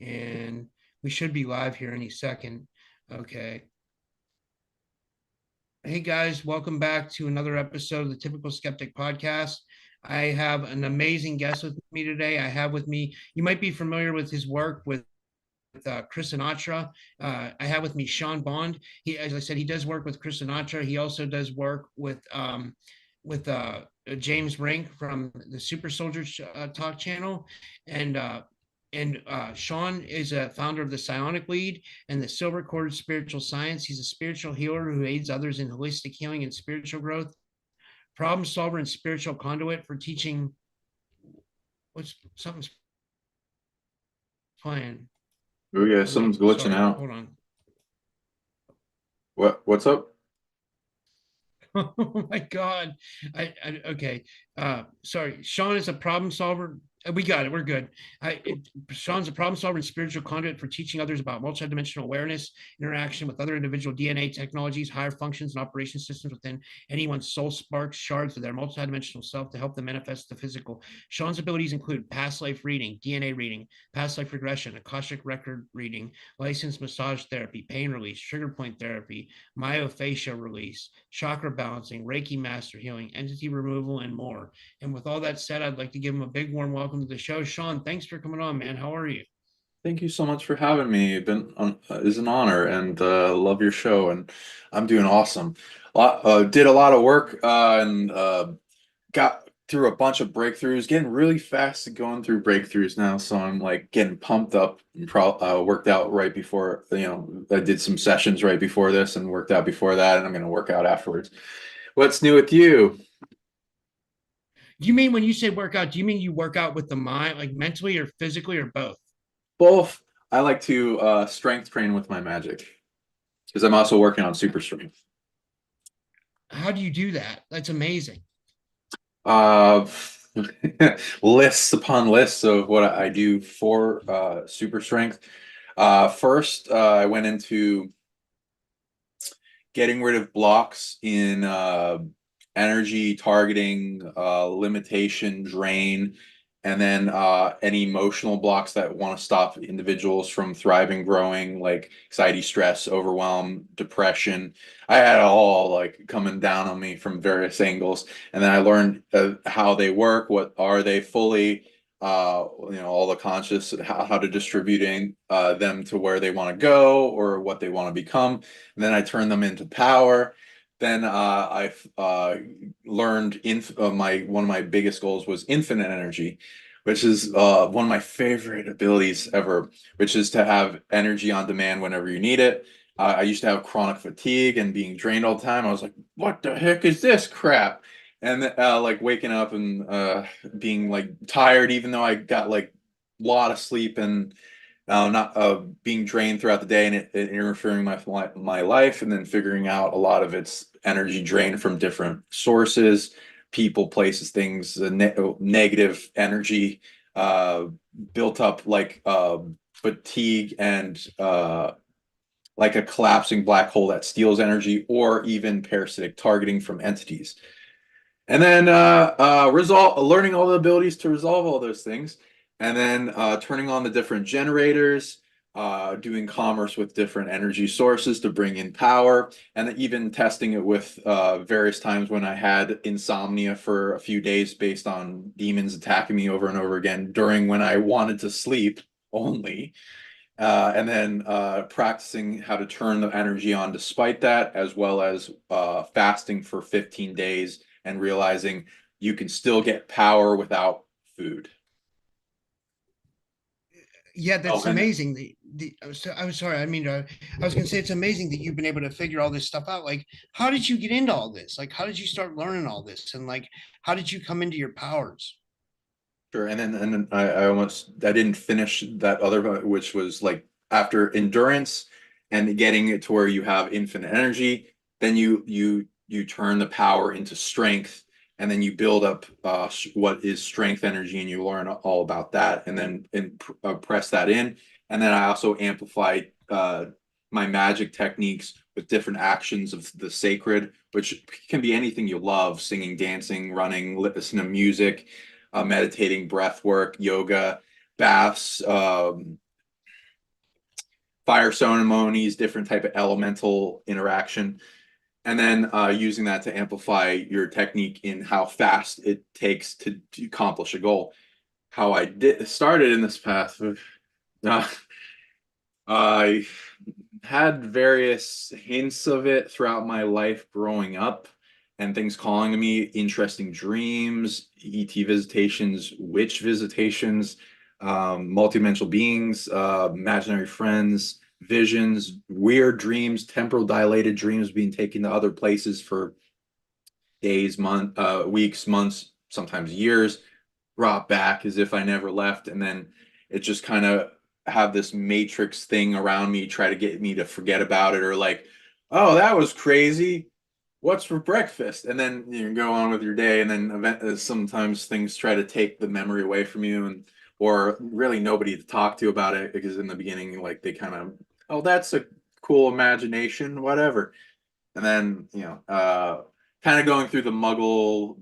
and we should be live here any second. Okay. Hey guys, welcome back to another episode of the Typical Skeptic podcast. I have an amazing guest with me today. I have with me, you might be familiar with his work with Chris Sinatra. I have with me Sean Bond. He, as I said, he does work with Chris Sinatra. He also does work with James Rink from the Super Soldiers Talk channel, and Sean is a founder of the Psionic League and the Silver Cord Spiritual Science. He's a spiritual healer who aids others in holistic healing and spiritual growth, problem solver and spiritual conduit for teaching. What's something's playing? Oh yeah, Oh, wait, something's glitching sorry, out. hold on. What's up? Oh my God. Okay. Sorry. Sean is a problem solver. We got it. We're good. Sean's a problem solver and spiritual conduit for teaching others about multidimensional awareness, interaction with other individual DNA technologies, higher functions and operation systems within anyone's soul sparks, shards of their multidimensional self to help them manifest the physical. Sean's abilities include past life reading, DNA reading, past life regression, Akashic record reading, licensed massage therapy, pain release, trigger point therapy, myofascia release, chakra balancing, Reiki master healing, entity removal, and more. And with all that said, I'd like to give him a big warm welcome to the show. Sean, thanks for coming on, man. How are you? Thank you so much for having me. It's an honor, and love your show, and I'm doing awesome. Did a lot of work and got through a bunch of breakthroughs, getting really fast at going through breakthroughs now. So I'm like getting pumped up and worked out right before, I did some sessions right before this and worked out before that, and I'm going to work out afterwards. What's new with you? Do you mean when you say workout, do you mean you work out with the mind, like mentally or physically or both? Both. I like to strength train with my Magick because I'm also working on super strength. How do you do that? That's amazing. Uh, lists upon lists of what I do for super strength. First, I went into getting rid of blocks in energy targeting, limitation, drain, and then any emotional blocks that want to stop individuals from thriving, growing, like anxiety, stress, overwhelm, depression. I had it all like coming down on me from various angles, and then I learned how they work, what are they fully, all the conscious, how to distributing them to where they want to go or what they want to become. And then I turn them into power. Then I've learned my one of my biggest goals was infinite energy, which is one of my favorite abilities ever, which is to have energy on demand whenever you need it. I used to have chronic fatigue and being drained all the time. I was like, what the heck is this crap? And like waking up and being like tired, even though I got like a lot of sleep and not being drained throughout the day and it interfering with my life, and then figuring out a lot of its energy drained from different sources, people, places, things, negative energy uh, built up like fatigue and like a collapsing black hole that steals energy, or even parasitic targeting from entities. And then resolve learning all the abilities to resolve all those things, and then turning on the different generators, doing commerce with different energy sources to bring in power, and even testing it with various times when I had insomnia for a few days based on demons attacking me over and over again during when I wanted to sleep only. And then practicing how to turn the energy on despite that, as well as fasting for 15 days and realizing you can still get power without food. Yeah, Oh, that's and amazing. I was sorry. I mean, I was gonna say it's amazing that you've been able to figure all this stuff out. Like, how did you get into all this? Like, how did you start learning all this? And like, how did you come into your powers? sure. And then I didn't finish that other, which was like after endurance and getting it to where you have infinite energy, then you turn the power into strength, and then you build up what is strength energy, and you learn all about that, and then press that in. And then I also amplify my magic techniques with different actions of the sacred, which can be anything you love: singing, dancing, running, listening to music, meditating, breath work, yoga. baths, fire ceremonies, different type of elemental interaction, and then using that to amplify your technique in how fast it takes to accomplish a goal. How I started in this path, I had various hints of it throughout my life growing up, and things calling to me, interesting dreams, ET visitations, witch visitations, multidimensional beings, imaginary friends, visions, weird dreams, temporal dilated dreams, being taken to other places for days, weeks, months, sometimes years, brought back as if I never left. And then it just kind of have this matrix thing around me, try to get me to forget about it, or like, oh, that was crazy. What's for breakfast? And then you go on with your day, and then sometimes things try to take the memory away from you, and or really nobody to talk to about it, because in the beginning, like they kind of, oh, that's a cool imagination, whatever. And then kind of going through the Muggle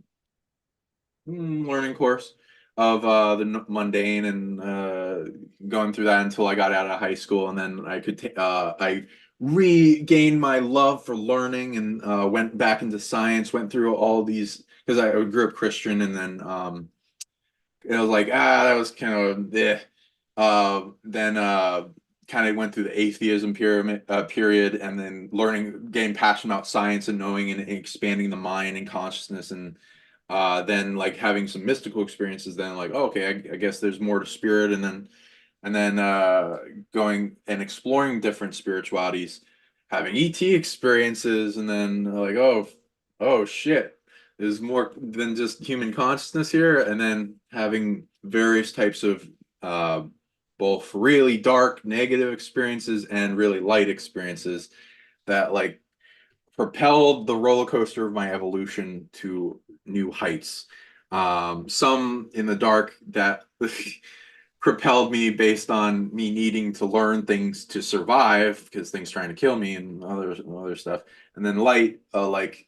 learning course of the mundane, and going through that until I got out of high school, and then I regained my love for learning, and went back into science, went through all these, because I grew up Christian, and then it was like, that was kind of then kind of went through the atheism period, and then getting passionate about science and knowing, and expanding the mind and consciousness, and then like having some mystical experiences, then like, oh, okay, I guess there's more to spirit, and then going and exploring different spiritualities, having ET experiences, and then like, oh shit, there's more than just human consciousness here, and then having various types of both really dark negative experiences and really light experiences that like propelled the roller coaster of my evolution to new heights. Some in the dark that propelled me based on me needing to learn things to survive, because things trying to kill me, and other stuff. And then light, like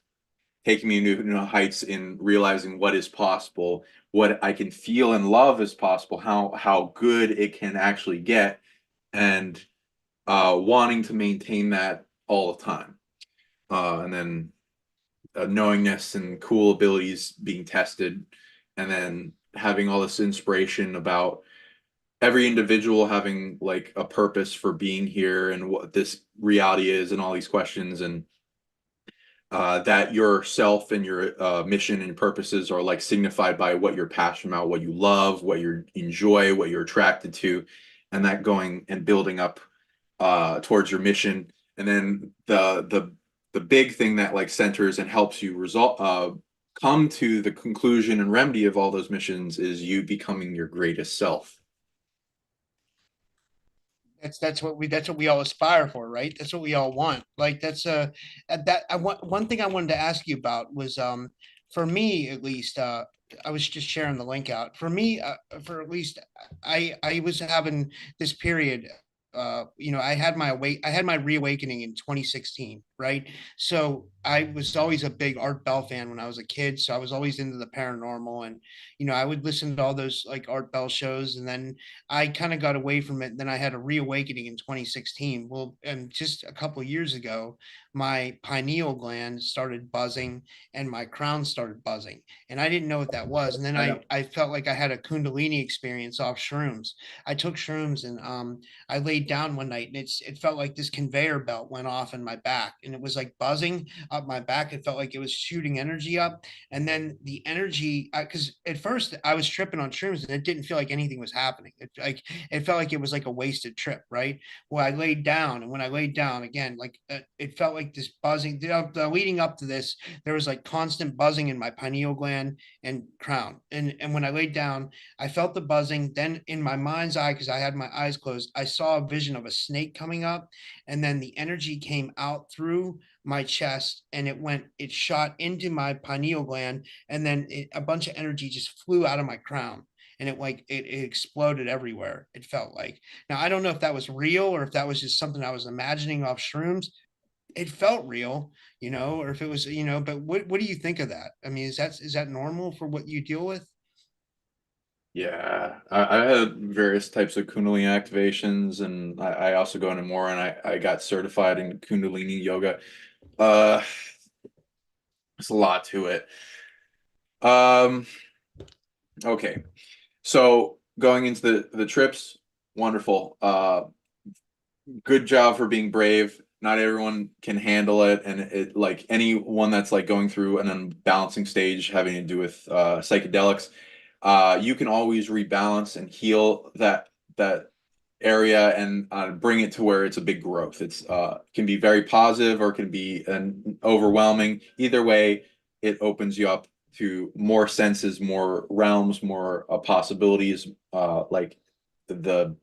taking me to new heights in realizing what is possible, what I can feel and love is possible, how good it can actually get, and wanting to maintain that all the time. And then knowingness and cool abilities being tested, and then having all this inspiration about every individual having like a purpose for being here, and what this reality is, and all these questions, and that yourself and your mission and purposes are like signified by what you're passionate about, what you love, what you enjoy, what you're attracted to, and that going and building up towards your mission. And then the big thing that like centers and helps you come to the conclusion and remedy of all those missions is you becoming your greatest self. That's what we all aspire for, right? That's what we all want. Like that I want one thing I wanted to ask you about was for me at least I was just sharing the link out. For me, for at least I was having this period. I had my reawakening in 2016, right? So I was always a big Art Bell fan when I was a kid. So I was always into the paranormal, and I would listen to all those like Art Bell shows, and then I kind of got away from it. And then I had a reawakening in 2016. Well, and just a couple of years ago, my pineal gland started buzzing and my crown started buzzing. And I didn't know what that was. And then I felt like I had a Kundalini experience off shrooms. I took shrooms, and I laid down one night, and it felt like this conveyor belt went off in my back, and it was like buzzing up my back. It felt like it was shooting energy up. And then the energy, because at first I was tripping on shrooms and it didn't feel like anything was happening. It felt like it was like a wasted trip, right? Well, I laid down, and when I laid down again, like it felt like this buzzing. Leading up to this, there was like constant buzzing in my pineal gland and crown. And when I laid down, I felt the buzzing. Then in my mind's eye, because I had my eyes closed, I saw a vision of a snake coming up, and then the energy came out through my chest, and it shot into my pineal gland, and then a bunch of energy just flew out of my crown, and it exploded everywhere. It felt like. Now I don't know if that was real or if that was just something I was imagining off shrooms. It felt real, or if it was, but what do you think of that? I mean, is that normal for what you deal with? Yeah, I had various types of Kundalini activations, and I also go into more, and I got certified in Kundalini yoga. Uh, there's a lot to it. Um, okay, so going into the trips, wonderful. Good job for being brave. Not everyone can handle it, and it like anyone that's like going through an unbalancing stage having to do with psychedelics, you can always rebalance and heal that area and bring it to where it's a big growth. It's can be very positive or can be an overwhelming. Either way, it opens you up to more senses, more realms, more possibilities. Like the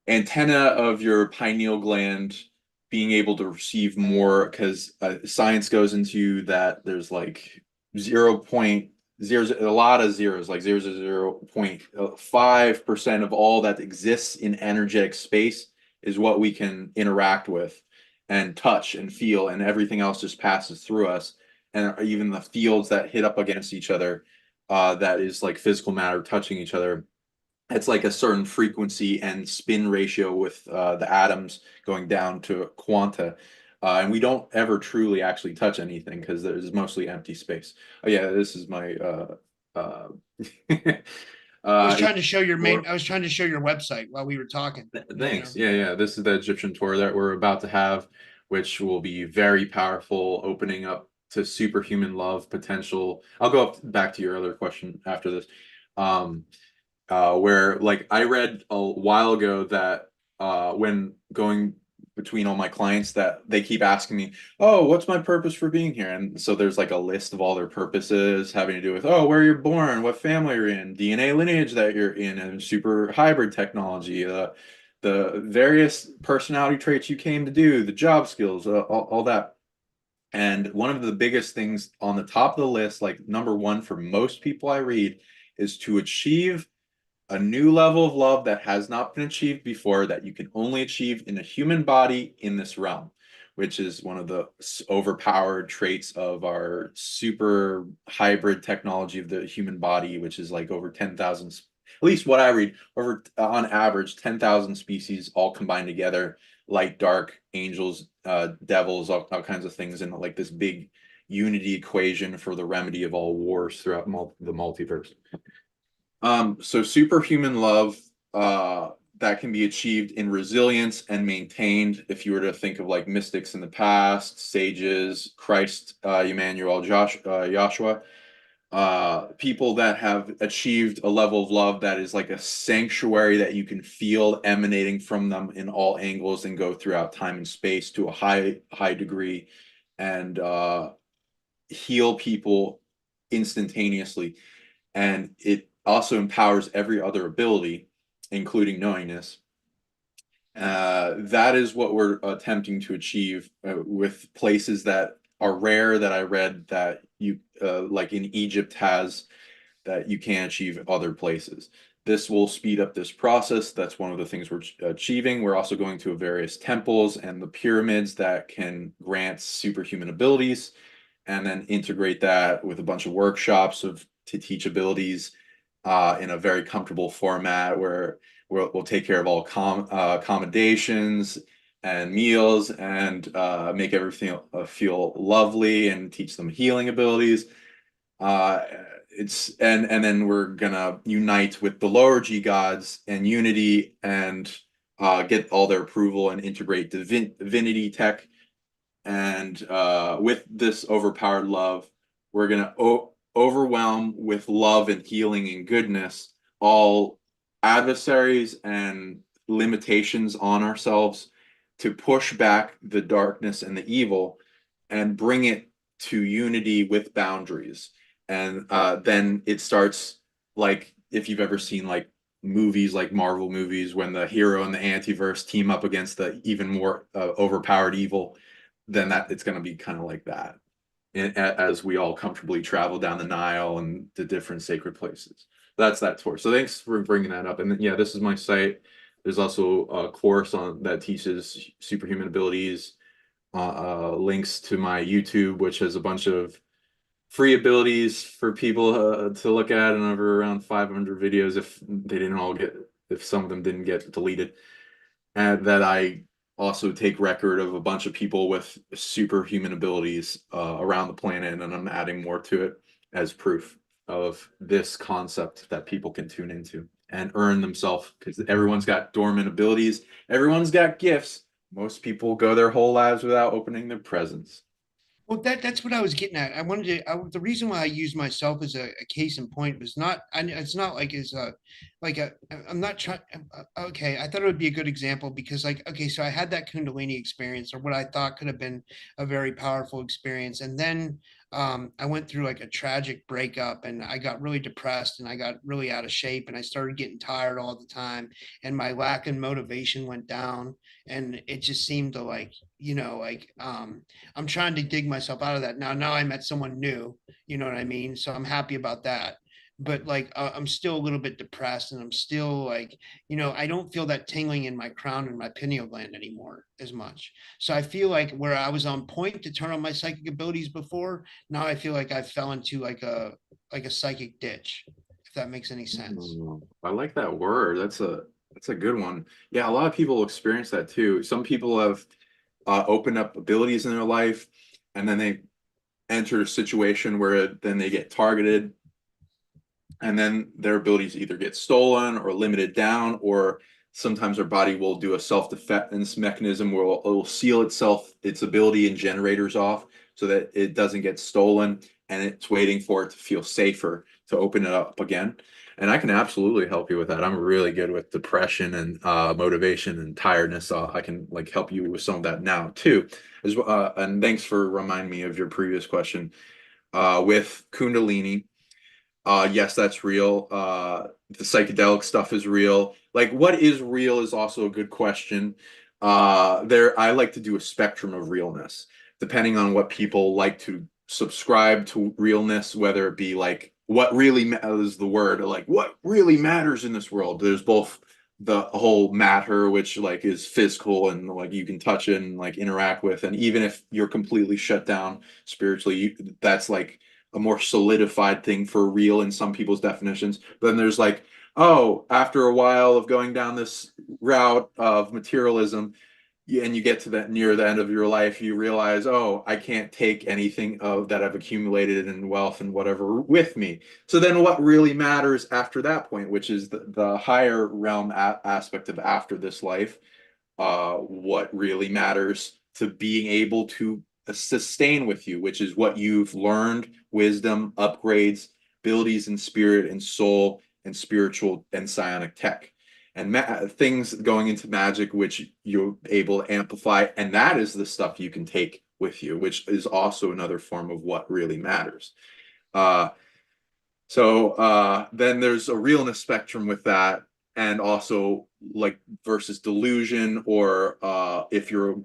antenna of your pineal gland being able to receive more, because science goes into that there's like 0.0, a lot of zeros, like 0.5% of all that exists in energetic space is what we can interact with and touch and feel, and everything else just passes through us. And even the fields that hit up against each other, that is like physical matter touching each other, it's like a certain frequency and spin ratio with the atoms going down to quanta. And we don't ever truly actually touch anything because there's mostly empty space. Oh yeah, this is my uh, I was trying to show your website while we were talking. thanks. Yeah. This is the Egyptian tour that we're about to have, which will be very powerful, opening up to superhuman love potential. I'll go back to your other question after this. Um, where like I read a while ago that when going between all my clients that they keep asking me, oh, what's my purpose for being here? And so there's like a list of all their purposes having to do with, oh, where you're born, what family you're in, DNA lineage that you're in, and super hybrid technology, the various personality traits you came to do, the job skills, all that. And one of the biggest things on the top of the list, like number one for most people I read, is to achieve a new level of love that has not been achieved before, that you can only achieve in a human body in this realm, which is one of the overpowered traits of our super hybrid technology of the human body, which is like over 10,000, at least what I read, over on average 10,000 species all combined together, light, dark, angels, devils, all kinds of things, and like this big unity equation for the remedy of all wars throughout the multiverse. So superhuman love, that can be achieved in resilience and maintained. If you were to think of like mystics in the past, sages, Christ, Emmanuel, Joshua, people that have achieved a level of love that is like a sanctuary that you can feel emanating from them in all angles and go throughout time and space to a high degree, and heal people instantaneously. And it also empowers every other ability, including knowingness. That is what we're attempting to achieve with places that are rare, that I read that you like in Egypt has, that you can't achieve other places. This will speed up this process. That's one of the things we're achieving. We're also going to various temples and the pyramids that can grant superhuman abilities, and then integrate that with a bunch of workshops to teach abilities in a very comfortable format where we'll take care of all accommodations and meals, and make everything feel lovely and teach them healing abilities. Uh, and then we're gonna unite with the lower G gods and unity, and get all their approval and integrate divinity tech. And with this overpowered love, we're going to overwhelm with love and healing and goodness all adversaries and limitations on ourselves, to push back the darkness and the evil and bring it to unity with boundaries. And then it starts, like if you've ever seen like movies like Marvel movies, when the hero and the antiverse team up against the even more overpowered evil, then that it's going to be kind of like that, as we all comfortably travel down the Nile and the different sacred places. That's that tour. So thanks for bringing that up. And then, yeah, this is my site. There's also a course on that teaches superhuman abilities. Links to my YouTube, which has a bunch of free abilities for people to look at, and over around 500 videos if they didn't all get, if some of them didn't get deleted. And that I also take record of a bunch of people with superhuman abilities around the planet, and I'm adding more to it as proof of this concept that people can tune into and earn themselves, because everyone's got dormant abilities, everyone's got gifts. Most people go their whole lives without opening their presents. Well, that's what I was getting at. I wanted to. The reason why I use myself as a case in point was not. It's not like as a, like a. I'm not trying. Okay, I thought it would be a good example because, like, okay, so I had that Kundalini experience, or what I thought could have been a very powerful experience, and then I went through like a tragic breakup, and I got really depressed, and I got really out of shape, and I started getting tired all the time, and my lack of motivation went down, and it just seemed to like, I'm trying to dig myself out of that now. Now I met someone new, you know what I mean? So I'm happy about that. But like, I'm still a little bit depressed, and I'm still like, I don't feel that tingling in my crown and my pineal gland anymore as much. So I feel like where I was on point to turn on my psychic abilities before, now I feel like I fell into like a psychic ditch, if that makes any sense. I like that word. That's a good one. Yeah, a lot of people experience that too. Some people have opened up abilities in their life, and then they enter a situation where then they get targeted, and then their abilities either get stolen or limited down, or sometimes their body will do a self-defense mechanism where it will seal its ability and generators off so that it doesn't get stolen, and it's waiting for it to feel safer to open it up again. And I can absolutely help you with that. I'm really good with depression and motivation and tiredness. I can like help you with some of that now too. And thanks for reminding me of your previous question. With Kundalini, yes, that's real. The psychedelic stuff is real. Like, what is real is also a good question. I like to do a spectrum of realness, depending on what people like to subscribe to realness, whether it be like what really matters, the word, like what really matters in this world. There's both the whole matter, which like is physical and like you can touch it and like interact with, and even if you're completely shut down spiritually, that's like a more solidified thing for real in some people's definitions. But then there's like, oh, after a while of going down this route of materialism, and you get to that near the end of your life, you realize, oh, I can't take anything of that I've accumulated in wealth and whatever with me. So then what really matters after that point, which is the higher realm aspect of after this life, what really matters to being able to sustain with you, which is what you've learned, wisdom, upgrades, abilities in spirit and soul and spiritual and psionic tech. And things going into magic, which you're able to amplify. And that is the stuff you can take with you, which is also another form of what really matters. Uh, so then there's a realness spectrum with that, and also like versus delusion, or if you're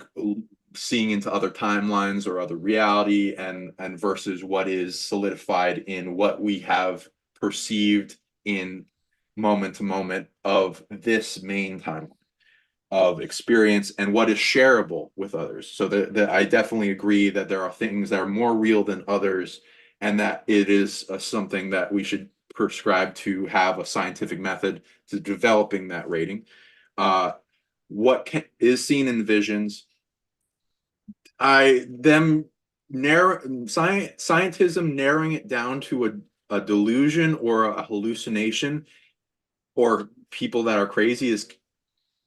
seeing into other timelines or other reality, and versus what is solidified in what we have perceived in moment to moment of this main timeline of experience, and what is shareable with others. So that I definitely agree that there are things that are more real than others, and that it is something that we should prescribe to have a scientific method to developing that rating. Is seen in visions, I them narrow scientism narrowing it down to a delusion or a hallucination, or people that are crazy, is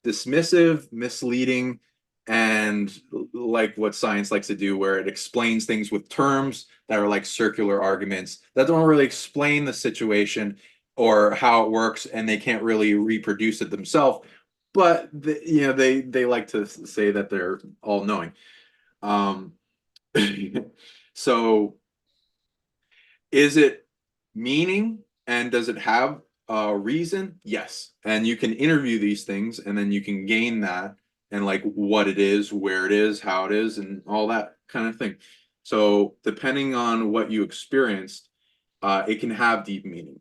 dismissive, misleading, and like what science likes to do, where it explains things with terms that are like circular arguments that don't really explain the situation or how it works, and they can't really reproduce it themselves. But they like to say that they're all knowing. Um, so is it meaning, and does it have a reason? Yes. And you can interview these things, and then you can gain that, and like what it is, where it is, how it is, and all that kind of thing. So depending on what you experienced, it can have deep meaning.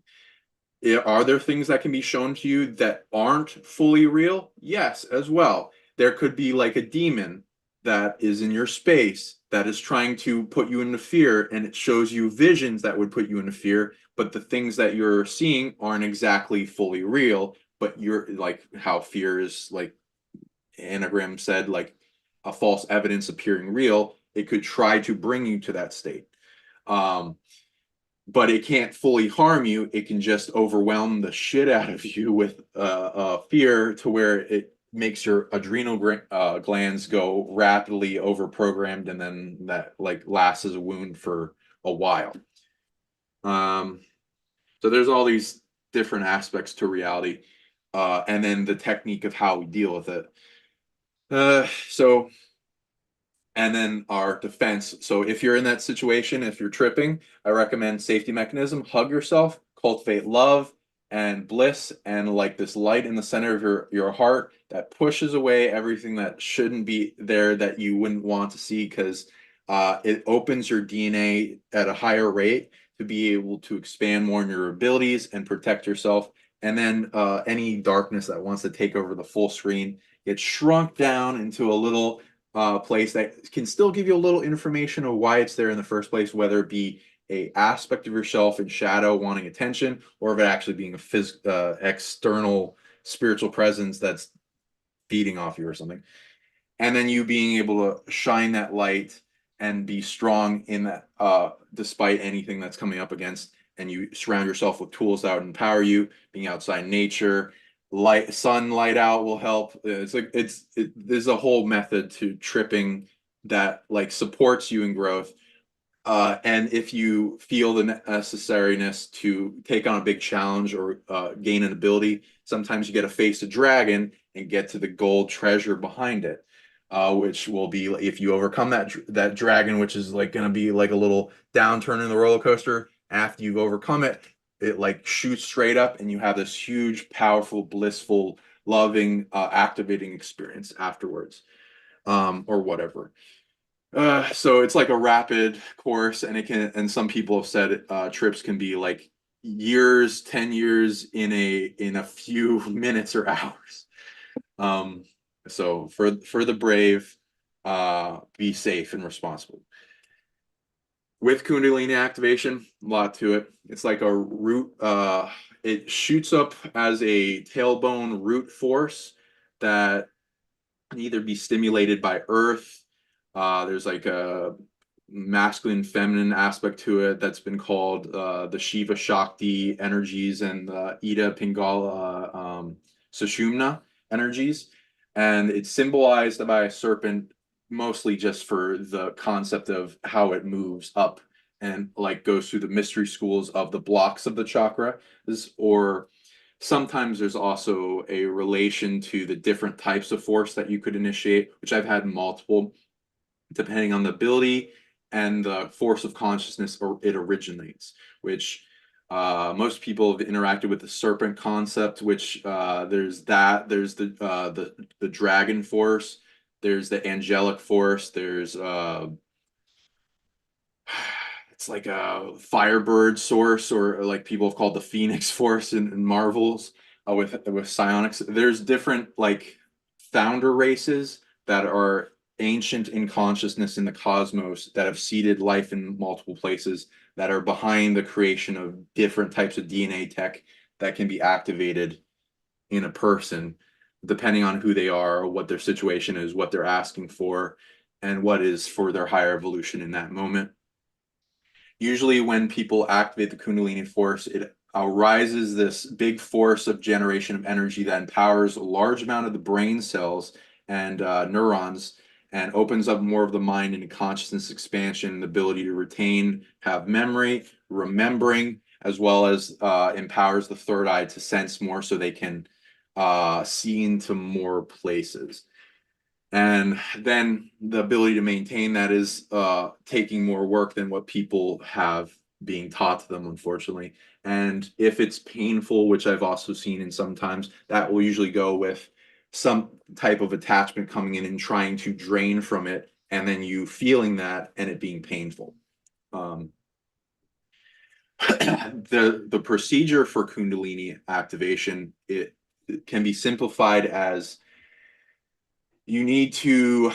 Are there things that can be shown to you that aren't fully real? Yes, as well. There could be like a demon that is in your space that is trying to put you into fear, and it shows you visions that would put you into fear, but the things that you're seeing aren't exactly fully real, but you're like how fear is, like Anagram said, like a false evidence appearing real. It could try to bring you to that state. But it can't fully harm you. It can just overwhelm the shit out of you with fear to where it makes your adrenal glands go rapidly overprogrammed, and then that like lasts as a wound for a while. So there's all these different aspects to reality, and then the technique of how we deal with it. And then our defense. So if you're in that situation, if you're tripping, I recommend safety mechanism, hug yourself, cultivate love and bliss and like this light in the center of your heart that pushes away everything that shouldn't be there that you wouldn't want to see, because it opens your DNA at a higher rate to be able to expand more in your abilities and protect yourself. And then any darkness that wants to take over the full screen gets shrunk down into a little place that can still give you a little information of why it's there in the first place, whether it be a aspect of yourself in shadow wanting attention, or if it actually being a external spiritual presence that's feeding off you or something. And then you being able to shine that light and be strong in that, despite anything that's coming up against, and you surround yourself with tools that would empower you, being outside in nature, sunlight out will help. It's like there's a whole method to tripping that like supports you in growth. And if you feel the necessariness to take on a big challenge or gain an ability, sometimes you get to face a dragon and get to the gold treasure behind it, which will be if you overcome that dragon, which is like going to be like a little downturn in the roller coaster. After you've overcome it, it like shoots straight up, and you have this huge, powerful, blissful, loving, activating experience afterwards, or whatever. So it's like a rapid course, and and some people have said trips can be like years, 10 years in a few minutes or hours. So for the brave, be safe and responsible. With Kundalini activation, a lot to it. It's like a root, it shoots up as a tailbone root force that can either be stimulated by earth. There's like a masculine, feminine aspect to it that's been called the Shiva Shakti energies and the Ida Pingala Sushumna energies. And it's symbolized by a serpent, mostly just for the concept of how it moves up and like goes through the mystery schools of the blocks of the chakra, or sometimes there's also a relation to the different types of force that you could initiate, which I've had multiple, depending on the ability and the force of consciousness or it originates, which most people have interacted with the serpent concept, which there's the dragon force, there's the angelic force, there's it's like a Firebird source, or like people have called the Phoenix Force in Marvels, with psionics. There's different like founder races that are ancient in consciousness in the cosmos that have seeded life in multiple places, that are behind the creation of different types of DNA tech that can be activated in a person, depending on who they are, what their situation is, what they're asking for, and what is for their higher evolution in that moment. Usually when people activate the Kundalini force, it arises this big force of generation of energy that empowers a large amount of the brain cells and neurons, and opens up more of the mind into consciousness expansion, the ability to retain, have memory, remembering, as well as empowers the third eye to sense more so they can see into more places. And then the ability to maintain that is taking more work than what people have being taught to them, unfortunately. And if it's painful, which I've also seen in sometimes, that will usually go with some type of attachment coming in and trying to drain from it, and then you feeling that and it being painful. The procedure for Kundalini activation, it can be simplified as you need to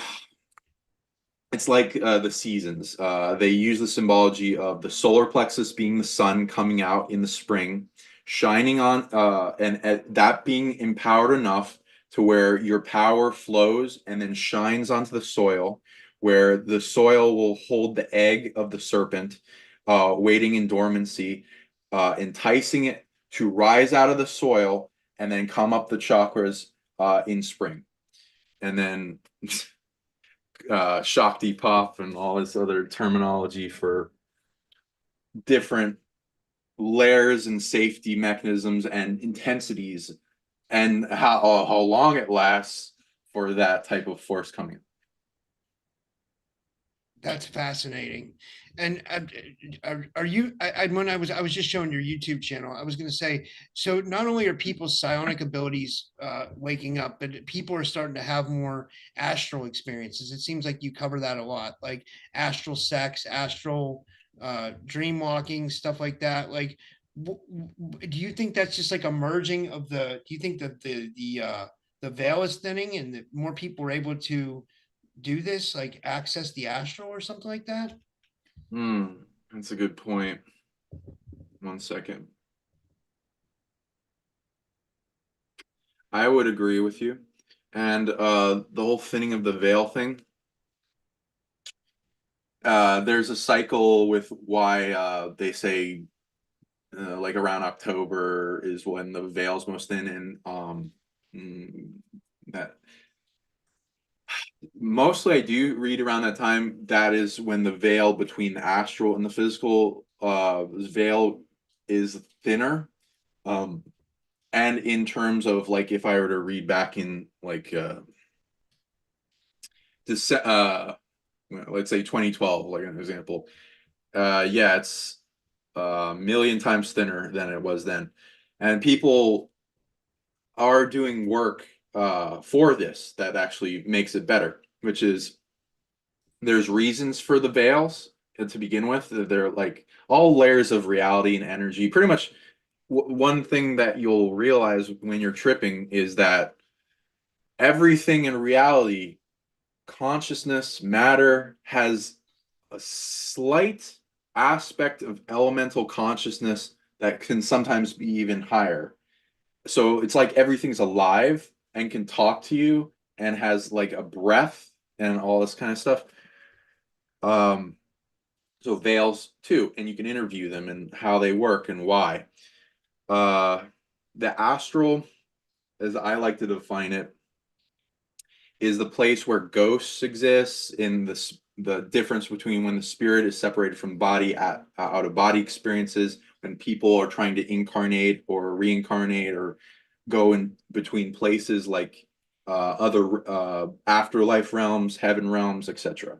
it's like the seasons. They use the symbology of the solar plexus being the sun coming out in the spring, shining on, and that being empowered enough to where your power flows and then shines onto the soil, where the soil will hold the egg of the serpent, waiting in dormancy, enticing it to rise out of the soil and then come up the chakras in spring. And then Shakti pop and all this other terminology for different layers and safety mechanisms and intensities, and how long it lasts for that type of force coming. That's fascinating. And are you? When I was just showing your YouTube channel, I was going to say, so not only are people's psionic abilities waking up, but people are starting to have more astral experiences. It seems like you cover that a lot, like astral sex, astral dream walking, stuff like that. Like, do you think that's just like a merging of the? Do you think that the veil is thinning and that more people are able to do this, like access the astral or something like that? That's a good point. 1 second. I would agree with you. And the whole thinning of the veil thing, there's a cycle with why they say like around October is when the veil's most thin, and that mostly I do read around that time. That is when the veil between the astral and the physical veil is thinner. And in terms of like if I were to read back in like let's say 2012, like an example, yeah, it's a million times thinner than it was then. And people are doing work for this that actually makes it better, which is there's reasons for the veils to begin with. They're like all layers of reality and energy. Pretty much one thing that you'll realize when you're tripping is that everything in reality, consciousness, matter, has a slight aspect of elemental consciousness that can sometimes be even higher. So it's like everything's alive and can talk to you and has like a breath and all this kind of stuff. Um, so veils too, and you can interview them and how they work and why. Uh, the astral, as I like to define it, is the place where ghosts exist, in the difference between when the spirit is separated from the body at out of body experiences, when people are trying to incarnate or reincarnate or go in between places like other afterlife realms, heaven realms, etc.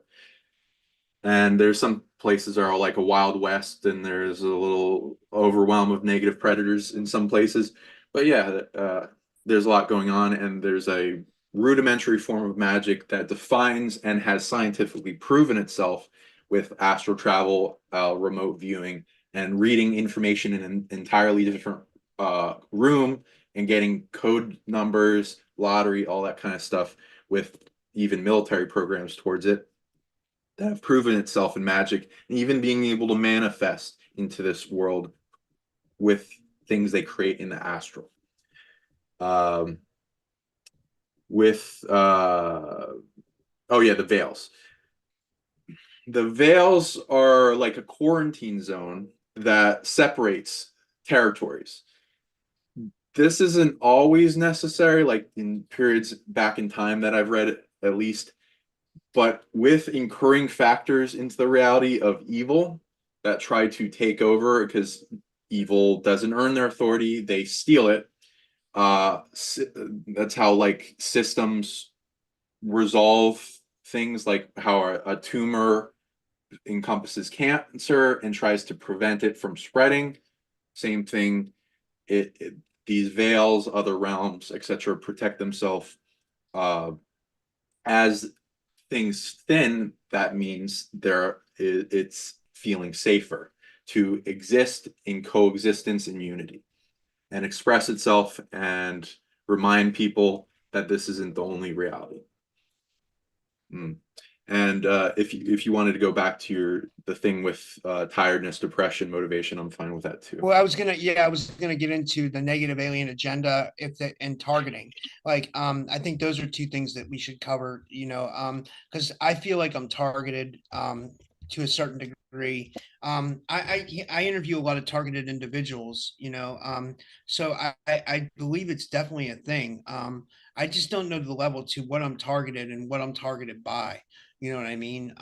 And there's some places are like a wild west, and there's a little overwhelm of negative predators in some places. But yeah, there's a lot going on, and there's a rudimentary form of magic that defines and has scientifically proven itself with astral travel, remote viewing, and reading information in an entirely different room and getting code numbers, lottery, all that kind of stuff, with even military programs towards it that have proven itself in magic, and even being able to manifest into this world with things they create in the astral. With oh yeah, the veils. The veils are like a quarantine zone that separates territories. This isn't always necessary, like in periods back in time that I've read, at least. But with incurring factors into the reality of evil that try to take over, because evil doesn't earn their authority, they steal it. That's how like systems resolve things, like how a tumor encompasses cancer and tries to prevent it from spreading. Same thing. These veils, other realms, etc., protect themselves. As things thin, that means it's feeling safer to exist in coexistence and unity and express itself and remind people that this isn't the only reality. And if you wanted to go back to the thing with tiredness, depression, motivation, I'm fine with that too. Well, I was gonna get into the negative alien agenda and targeting. Like, I think those are two things that we should cover, because I feel like I'm targeted, to a certain degree. I interview a lot of targeted individuals, so I believe it's definitely a thing. I just don't know the level to what I'm targeted and what I'm targeted by. You know what I mean?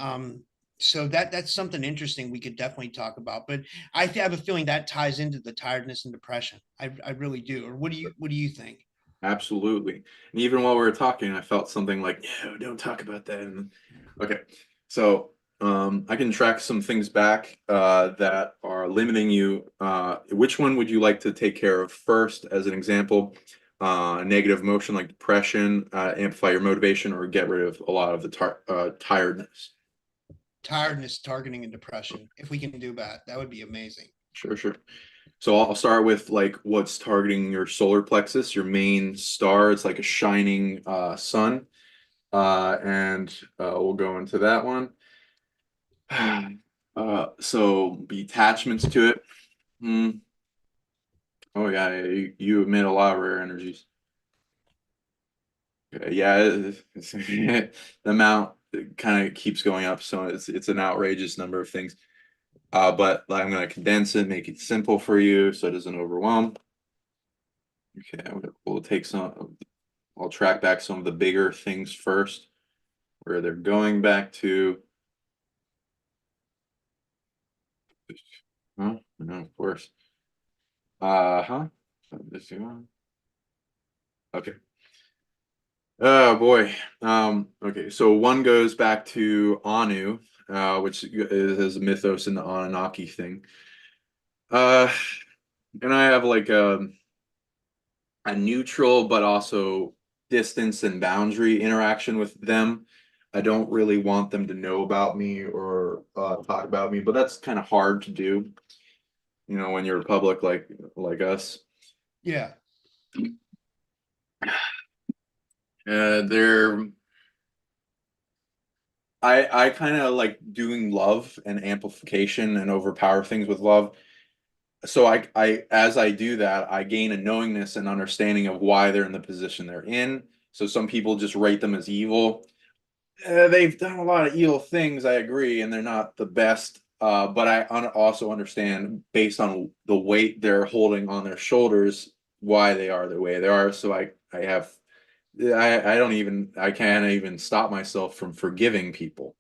So that's something interesting we could definitely talk about. But I have a feeling that ties into the tiredness and depression. I really do. Or what do you think? Absolutely. And even while we were talking, I felt something like, no, don't talk about that. Okay. So I can track some things back that are limiting you. Which one would you like to take care of first as an example? Negative emotion like depression, amplify your motivation, or get rid of a lot of the tiredness. Tiredness, targeting, and depression. If we can do that would be amazing. Sure, sure. So I'll start with like what's targeting your solar plexus, your main star. It's like a shining sun. And we'll go into that one. So the attachments to it. Hmm. Oh yeah, you emit a lot of rare energies. Yeah, the amount kind of keeps going up, so it's an outrageous number of things. But I'm going to condense it, make it simple for you, so it doesn't overwhelm. Okay, we'll take some. I'll track back some of the bigger things first, where they're going back to. Huh? No, of course. Huh? Okay. Oh boy. Okay, so one goes back to Anu, which is a mythos in the Anunnaki thing. Uh, and I have like a neutral but also distance and boundary interaction with them. I don't really want them to know about me or talk about me, but that's kind of hard to do, when you're public like us. Yeah. They're I kind of like doing love and amplification and overpower things with love. So I as I do that, I gain a knowingness and understanding of why they're in the position they're in. So some people just rate them as evil. They've done a lot of evil things, I agree, and they're not the best. But I also understand, based on the weight they're holding on their shoulders, why they are the way they are. So I can't even stop myself from forgiving people.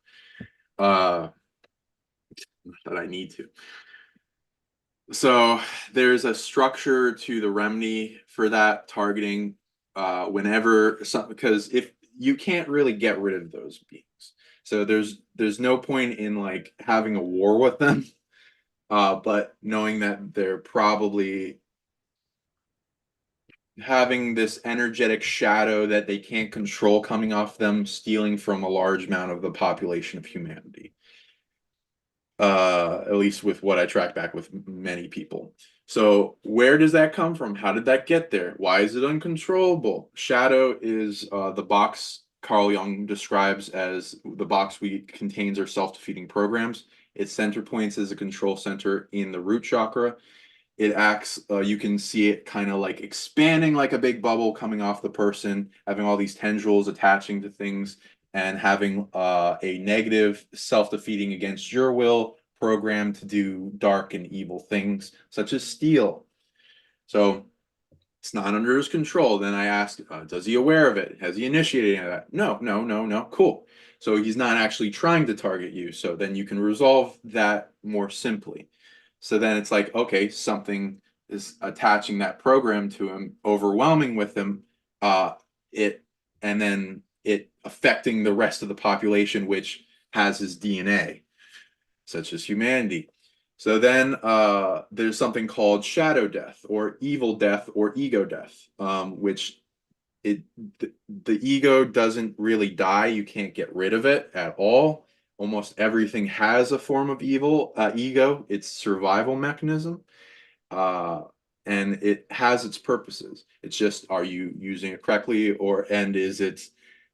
Uh, that I need to. So there's a structure to the remedy for that targeting because if you can't really get rid of those beings. So there's no point in like having a war with them, but knowing that they're probably having this energetic shadow that they can't control coming off them, stealing from a large amount of the population of humanity. At least with what I track back with many people. So where does that come from? How did that get there? Why is it uncontrollable? Shadow is the box Carl Jung describes as the box we contains our self-defeating programs. Its center points as a control center in the root chakra. It acts, you can see it kind of like expanding like a big bubble coming off the person, having all these tendrils attaching to things, and having a negative self-defeating against your will program to do dark and evil things, such as steal. So it's not under his control. Then I ask, does he aware of it? Has he initiated any of that? No, no, no, no. Cool. So he's not actually trying to target you. So then you can resolve that more simply. So then it's like, okay, something is attaching that program to him, overwhelming with him, it and then it affecting the rest of the population, which has his DNA, such as humanity. So then there's something called shadow death or evil death or ego death, which it the ego doesn't really die. You can't get rid of it at all. Almost everything has a form of ego. It's survival mechanism, uh, and it has its purposes. It's just, are you using it correctly, and is it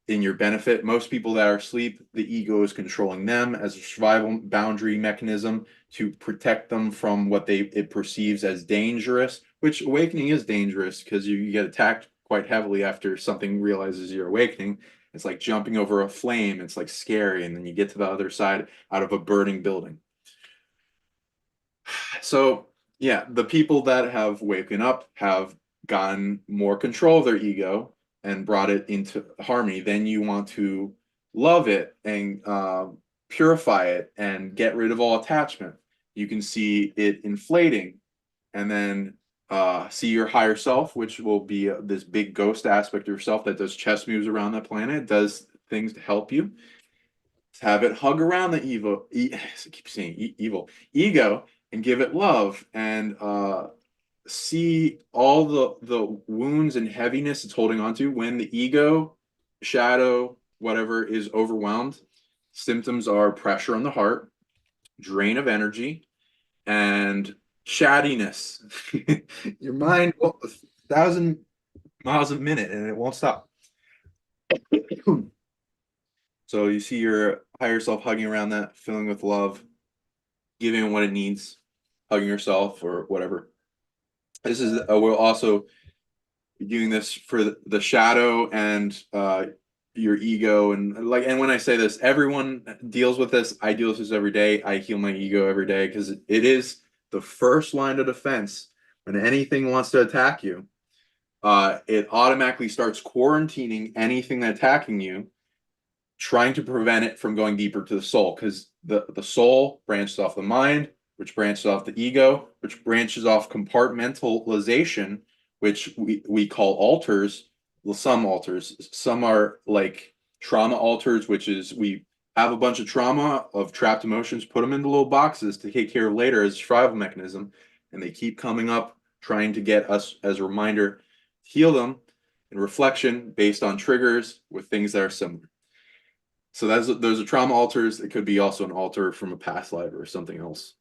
in your benefit. Most people that are asleep, the ego is controlling them as a survival boundary mechanism to protect them from what it perceives as dangerous, which awakening is dangerous because you get attacked quite heavily after something realizes you're awakening. It's like jumping over a flame. It's like scary. And then you get to the other side out of a burning building. So yeah, the people that have waken up have gotten more control of their ego and brought it into harmony. Then you want to love it and purify it and get rid of all attachment. You can see it inflating, and then see your higher self, which will be this big ghost aspect of yourself that does chess moves around the planet, does things to help you. Have it hug around the I keep saying evil ego, and give it love, and see all the wounds and heaviness it's holding on to. When the ego, shadow, whatever, is overwhelmed, symptoms are pressure on the heart, drain of energy, and shaddiness. Your mind, 1,000 miles a minute, and it won't stop. So you see your higher self hugging around that, filling with love, giving it what it needs, hugging yourself or whatever. This is we'll also be doing this for the shadow and your ego, and when I say this, everyone deals with this. I deal with this every day. I heal my ego every day because it is the first line of defense when anything wants to attack you. It automatically starts quarantining anything that's attacking you, trying to prevent it from going deeper to the soul, because the soul branches off the mind, which branches off the ego, which branches off compartmentalization, which we call altars. Well, some altars, some are like trauma altars, which is we have a bunch of trauma of trapped emotions, put them into little boxes to take care of later as a survival mechanism, and they keep coming up, trying to get us as a reminder, heal them in reflection based on triggers with things that are similar. So those are trauma altars. It could be also an altar from a past life or something else.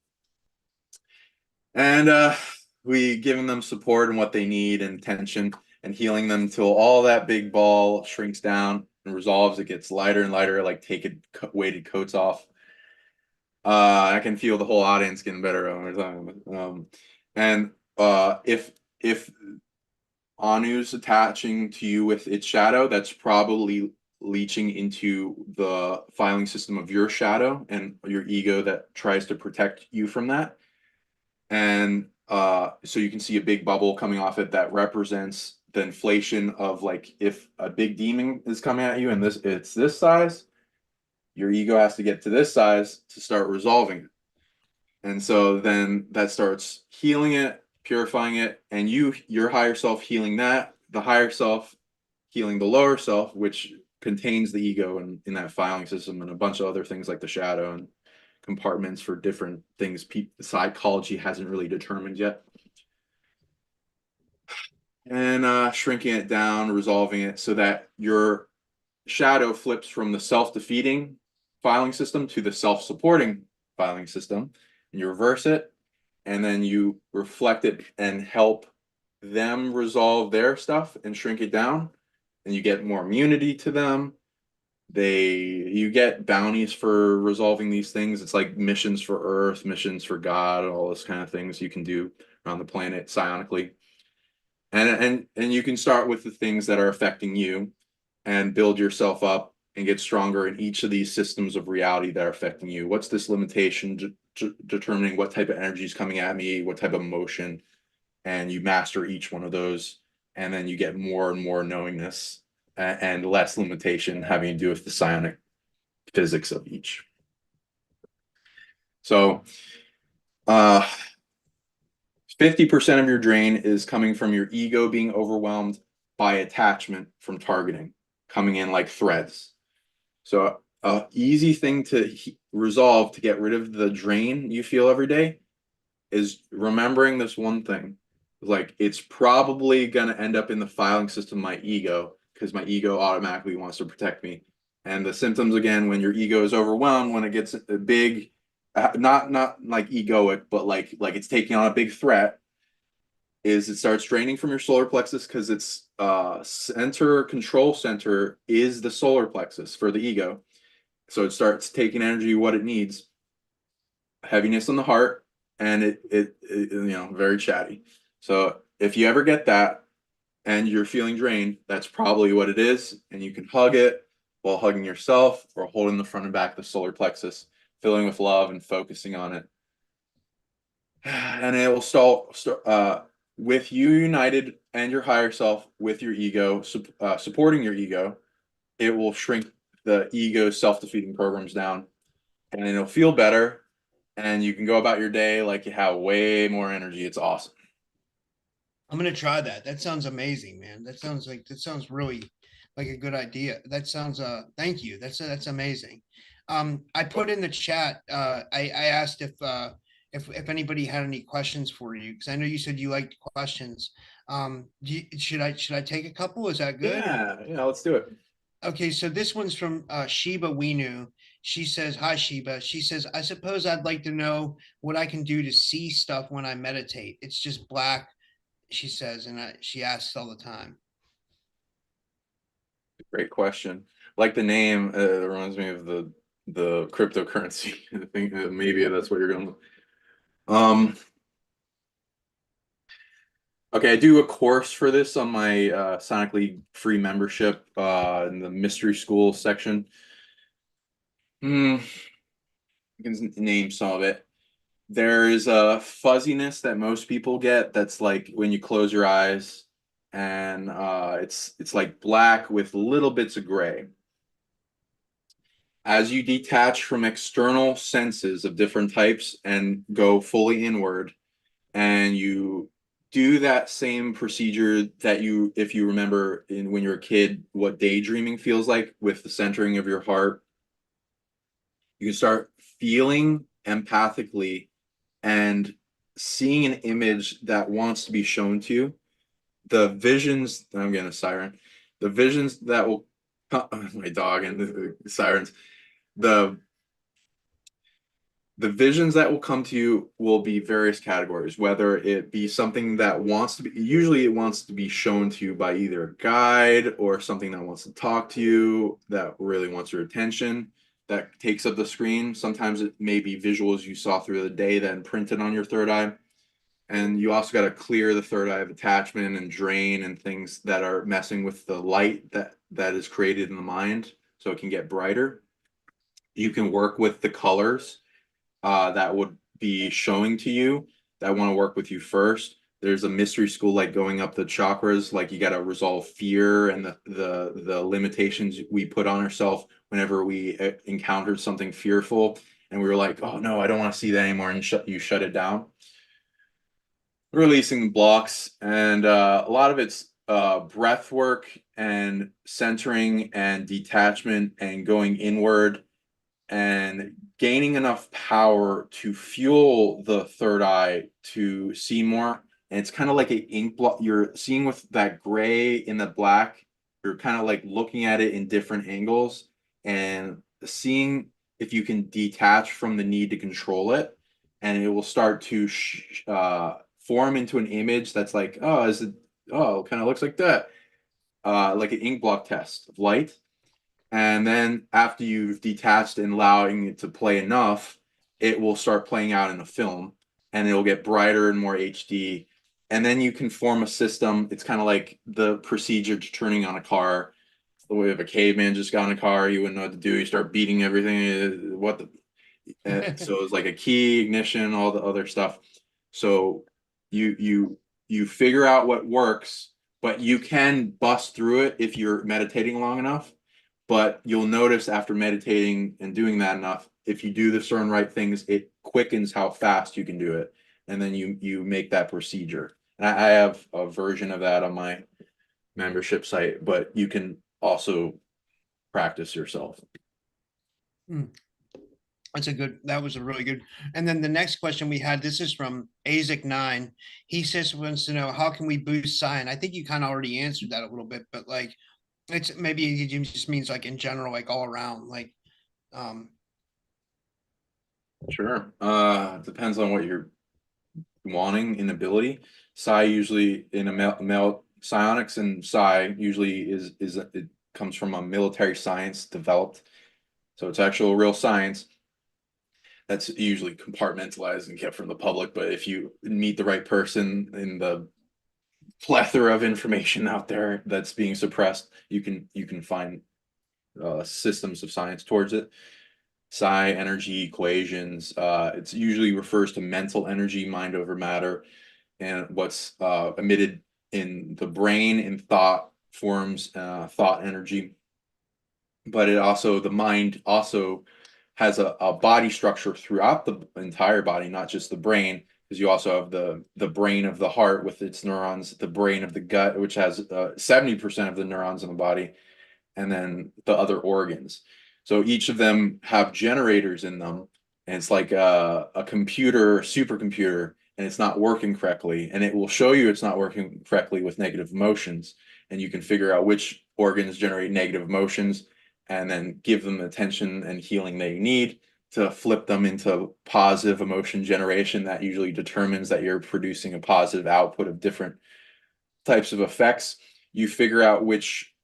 And we giving them support and what they need and attention, and healing them till all that big ball shrinks down and resolves. It gets lighter and lighter, like taking weighted coats off. I can feel the whole audience getting better when we're talking about. And if Anu's attaching to you with its shadow, that's probably leaching into the filing system of your shadow and your ego that tries to protect you from that. And so you can see a big bubble coming off it that represents the inflation of, like, if a big demon is coming at you and it's this size, your ego has to get to this size to start resolving it. And so then that starts healing it, purifying it, and your higher self healing that, the higher self healing the lower self, which contains the ego in that filing system, and a bunch of other things like the shadow and compartments for different things psychology hasn't really determined yet. And shrinking it down, resolving it so that your shadow flips from the self-defeating filing system to the self-supporting filing system, and you reverse it, and then you reflect it and help them resolve their stuff and shrink it down, and you get more immunity to them. You get bounties for resolving these things. It's like missions for Earth, missions for God, all this kind of things you can do around the planet psionically. And you can start with the things that are affecting you and build yourself up and get stronger in each of these systems of reality that are affecting you. What's this limitation? Determining what type of energy is coming at me, what type of emotion, and you master each one of those, and then you get more and more knowingness and less limitation having to do with the psionic physics of each. So 50% of your drain is coming from your ego being overwhelmed by attachment from targeting, coming in like threads. So an easy thing to resolve to get rid of the drain you feel every day is remembering this one thing. Like, it's probably going to end up in the filing system of my ego, because my ego automatically wants to protect me. And the symptoms, again, when your ego is overwhelmed, when it gets big, not like egoic, but like it's taking on a big threat, is it starts draining from your solar plexus because its control center is the solar plexus for the ego. So it starts taking energy what it needs, heaviness on the heart, and it very chatty. So if you ever get that and you're feeling drained, that's probably what it is. And you can hug it while hugging yourself or holding the front and back of the solar plexus, filling with love and focusing on it. And it will start with you united and your higher self with your ego, supporting your ego. It will shrink the ego self-defeating programs down, and it'll feel better. And you can go about your day like you have way more energy. It's awesome. I'm gonna try that. That sounds amazing, man. That sounds really like a good idea. That sounds thank you. That's amazing. I put in the chat, I asked if anybody had any questions for you, because I know you said you liked questions. Should I take a couple? Is that good? Yeah, let's do it. Okay, so this one's from Shiba Winu. She says, "Hi Shiba." She says, "I suppose I'd like to know what I can do to see stuff when I meditate. It's just black," she says, and she asks all the time. Great question. Like the name, it reminds me of the cryptocurrency. I think maybe that's what you're going. Okay, I do a course for this on my SonicLeague free membership in the mystery school section. I can name some of it. There's a fuzziness that most people get that's like when you close your eyes, and it's like black with little bits of gray. As you detach from external senses of different types and go fully inward, and you do that same procedure that if you remember when you're a kid, what daydreaming feels like with the centering of your heart, you can start feeling empathically and seeing an image that wants to be shown to you. The visions, I'm getting a siren, the visions that will, my dog and the sirens, the the visions that will come to you will be various categories, whether it be something that wants to be, usually it wants to be shown to you by either a guide or something that wants to talk to you, that really wants your attention, that takes up the screen. Sometimes it may be visuals you saw through the day that imprinted on your third eye. And you also got to clear the third eye of attachment and drain and things that are messing with the light that is created in the mind so it can get brighter. You can work with the colors that would be showing to you that want to work with you first. There's a mystery school like going up the chakras, like you got to resolve fear and the limitations we put on ourselves whenever we encountered something fearful, and we were like, oh no, I don't want to see that anymore, and you shut it down. Releasing blocks, and a lot of it's breath work and centering and detachment and going inward and gaining enough power to fuel the third eye to see more. And it's kind of like an ink block. You're seeing with that gray in the black, you're kind of like looking at it in different angles and seeing if you can detach from the need to control it. And it will start to form into an image that's like, oh, it kind of looks like that. Like an ink block test of light. And then after you've detached and allowing it to play enough, it will start playing out in a film, and it'll get brighter and more HD. And then you can form a system. It's kind of like the procedure to turning on a car. The way if a caveman just got in a car, you wouldn't know what to do. You start beating everything. So it's like a key, ignition, all the other stuff. So you figure out what works, but you can bust through it if you're meditating long enough. But you'll notice after meditating and doing that enough, if you do the certain right things, it quickens how fast you can do it. And then you make that procedure. And I have a version of that on my membership site, but you can also practice yourself. That was a really good. And then the next question we had, this is from Azik9. He says, wants to know, how can we boost psi? I think you kind of already answered that a little bit, but like, it's maybe it just means like in general, like all around, like, Sure. Depends on what you're wanting in ability. Psi usually in a male psionics and psi usually is it comes from a military science developed. So it's actual real science that's usually compartmentalized and kept from the public. But if you meet the right person in the plethora of information out there that's being suppressed, you can find systems of science towards it. Psi energy equations. It's usually refers to mental energy, mind over matter, and what's emitted in the brain in thought forms, thought energy. But it also, the mind also has a body structure throughout the entire body, not just the brain, because you also have the brain of the heart with its neurons, the brain of the gut, which has 70% of the neurons in the body, and then the other organs. So each of them have generators in them, and it's like a computer, supercomputer, and it's not working correctly. And it will show you it's not working correctly with negative emotions, and you can figure out which organs generate negative emotions, and then give them the attention and healing they need to flip them into positive emotion generation. That usually determines that you're producing a positive output of different types of effects. You figure out which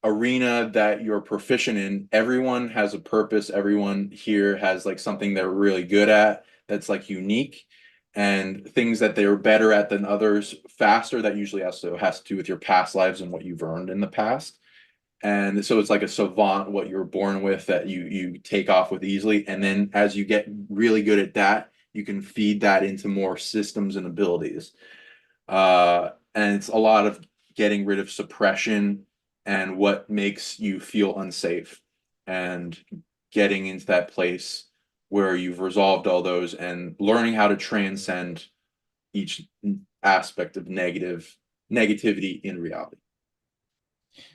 arena that you're proficient in. Everyone has a purpose. Everyone here has like something they're really good at that's like unique, and things that they're better at than others faster. That usually also has to do with your past lives and what you've earned in the past. And so it's like a savant, what you were born with, that you take off with easily. And then as you get really good at that, you can feed that into more systems and abilities. And it's a lot of getting rid of suppression and what makes you feel unsafe, and getting into that place where you've resolved all those and learning how to transcend each aspect of negativity in reality.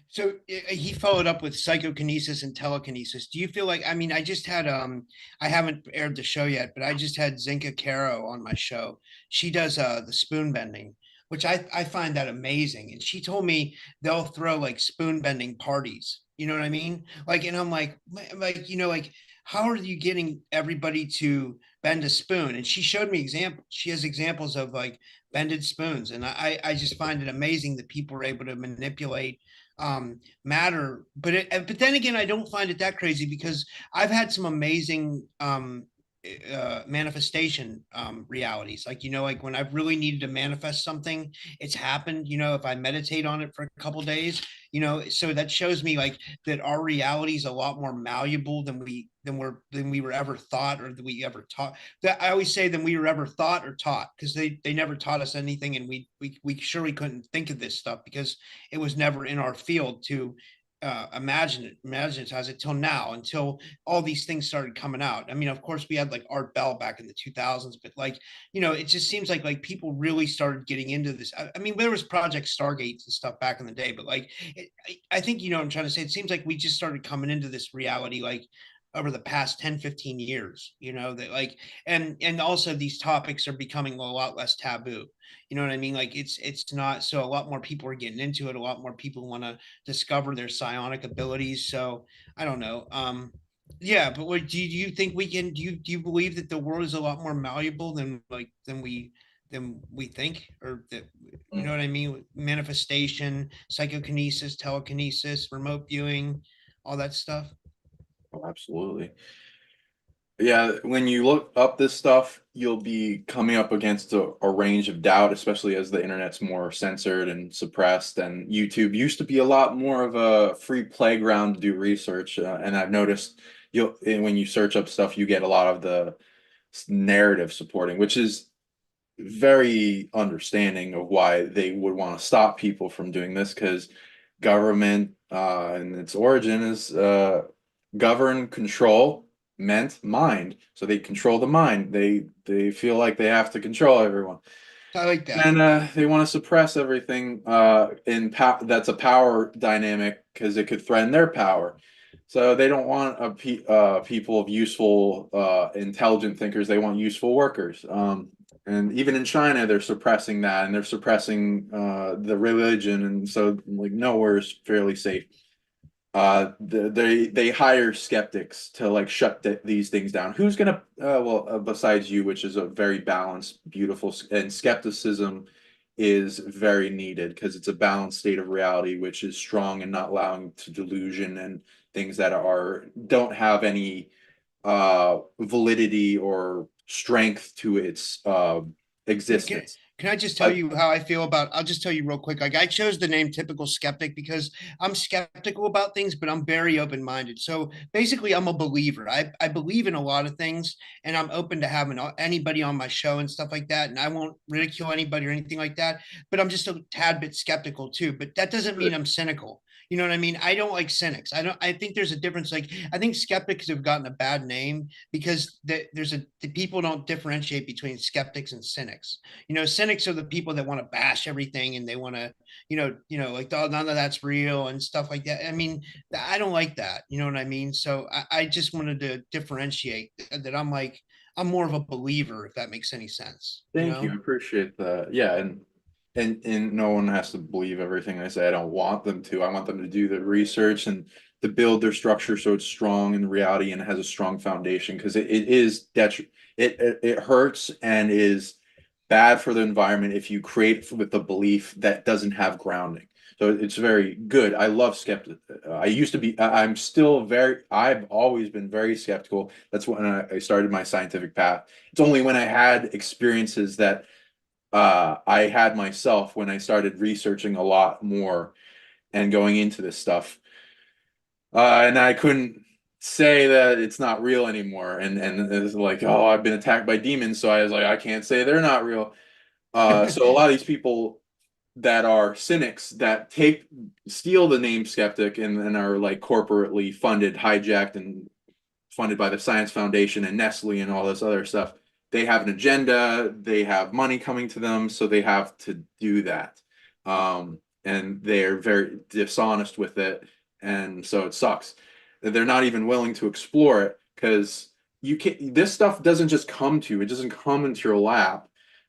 So he followed up with psychokinesis and telekinesis. Do you feel like, I mean, I just had I haven't aired the show yet, but I just had Zinka Caro on my show. She does the spoon bending, which I find that amazing. And she told me they'll throw like spoon bending parties. You know what I mean? Like, and I'm like, like how are you getting everybody to bend a spoon? And she showed me examples. She has examples of like bended spoons. And I just find it amazing that people are able to manipulate matter. But then again, I don't find it that crazy because I've had some amazing manifestation realities. Like, like when I've really needed to manifest something, it's happened. If I meditate on it for a couple days, so that shows me like that our reality is a lot more malleable than we were ever thought, or that we ever taught. That I always say than we were ever thought or taught, because they never taught us anything, and we surely couldn't think of this stuff because it was never in our field to imagine it as it till now, until all these things started coming out. I mean, of course, we had like Art Bell back in the 2000s, but like, it just seems like people really started getting into this. I mean, there was Project Stargates and stuff back in the day, but like, I think, what I'm trying to say. It seems like we just started coming into this reality, like, over the past 10-15 years, that like, and also these topics are becoming a lot less taboo. You know what I mean? Like it's not, so a lot more people are getting into it. A lot more people want to discover their psionic abilities. So I don't know. Yeah, but what do you think we can? Do you believe that the world is a lot more malleable than we think, or that, you know what I mean? Manifestation, psychokinesis, telekinesis, remote viewing, all that stuff. Oh, absolutely. Yeah, when you look up this stuff, you'll be coming up against a range of doubt, especially as the internet's more censored and suppressed. And YouTube used to be a lot more of a free playground to do research. And I've noticed when you search up stuff, you get a lot of the narrative supporting, which is very understanding of why they would want to stop people from doing this, because government and its origin is govern, control, meant mind. So they control the mind. They feel like they have to control everyone, I like that. and they want to suppress everything that's a power dynamic, because it could threaten their power. So they don't want people of useful, intelligent thinkers. They want useful workers. And even in China, they're suppressing that, and they're suppressing the religion, and so like nowhere is fairly safe. They hire skeptics to like shut these things down. Who's gonna besides you, which is a very balanced, beautiful, and skepticism is very needed because it's a balanced state of reality, which is strong and not allowing to delusion and things that are don't have any validity or strength to its Can, existence. can I just tell I, you how I feel about? I'll just tell you real quick. Like I chose the name typical skeptic because I'm skeptical about things, but I'm very open minded. So basically, I'm a believer. I believe in a lot of things, and I'm open to having anybody on my show and stuff like that. And I won't ridicule anybody or anything like that. But I'm just a tad bit skeptical too. But that doesn't mean I'm cynical. You know what I mean? I don't like cynics. I don't. I think there's a difference. Like I think skeptics have gotten a bad name because the people don't differentiate between skeptics and cynics. You know, cynics are the people that want to bash everything and they want to, like, oh, none of that's real and stuff like that. I mean, I don't like that. You know what I mean? So I just wanted to differentiate that I'm more of a believer, if that makes any sense, you Thank you. I know? appreciate that. Yeah, and no one has to believe everything I say. I don't want them to. I want them to do the research and to build their structure so it's strong in reality and has a strong foundation because it is it hurts and is bad for the environment if you create with the belief that doesn't have grounding. So it's very good. I love skeptic. I used to be. I'm still very. I've always been very skeptical. That's when I started my scientific path. It's only when I had experiences that I had myself when I started researching a lot more and going into this stuff. And I couldn't say that it's not real anymore. And it's like, oh, I've been attacked by demons, so I was like, I can't say they're not real. So a lot of these people that are cynics that steal the name skeptic and are like corporately funded, hijacked, and funded by the Science Foundation and Nestle and all this other stuff. They have an agenda, they have money coming to them, so they have to do that. And they're very dishonest with it. And so it sucks. They're not even willing to explore it because this stuff doesn't just come to you, it doesn't come into your lap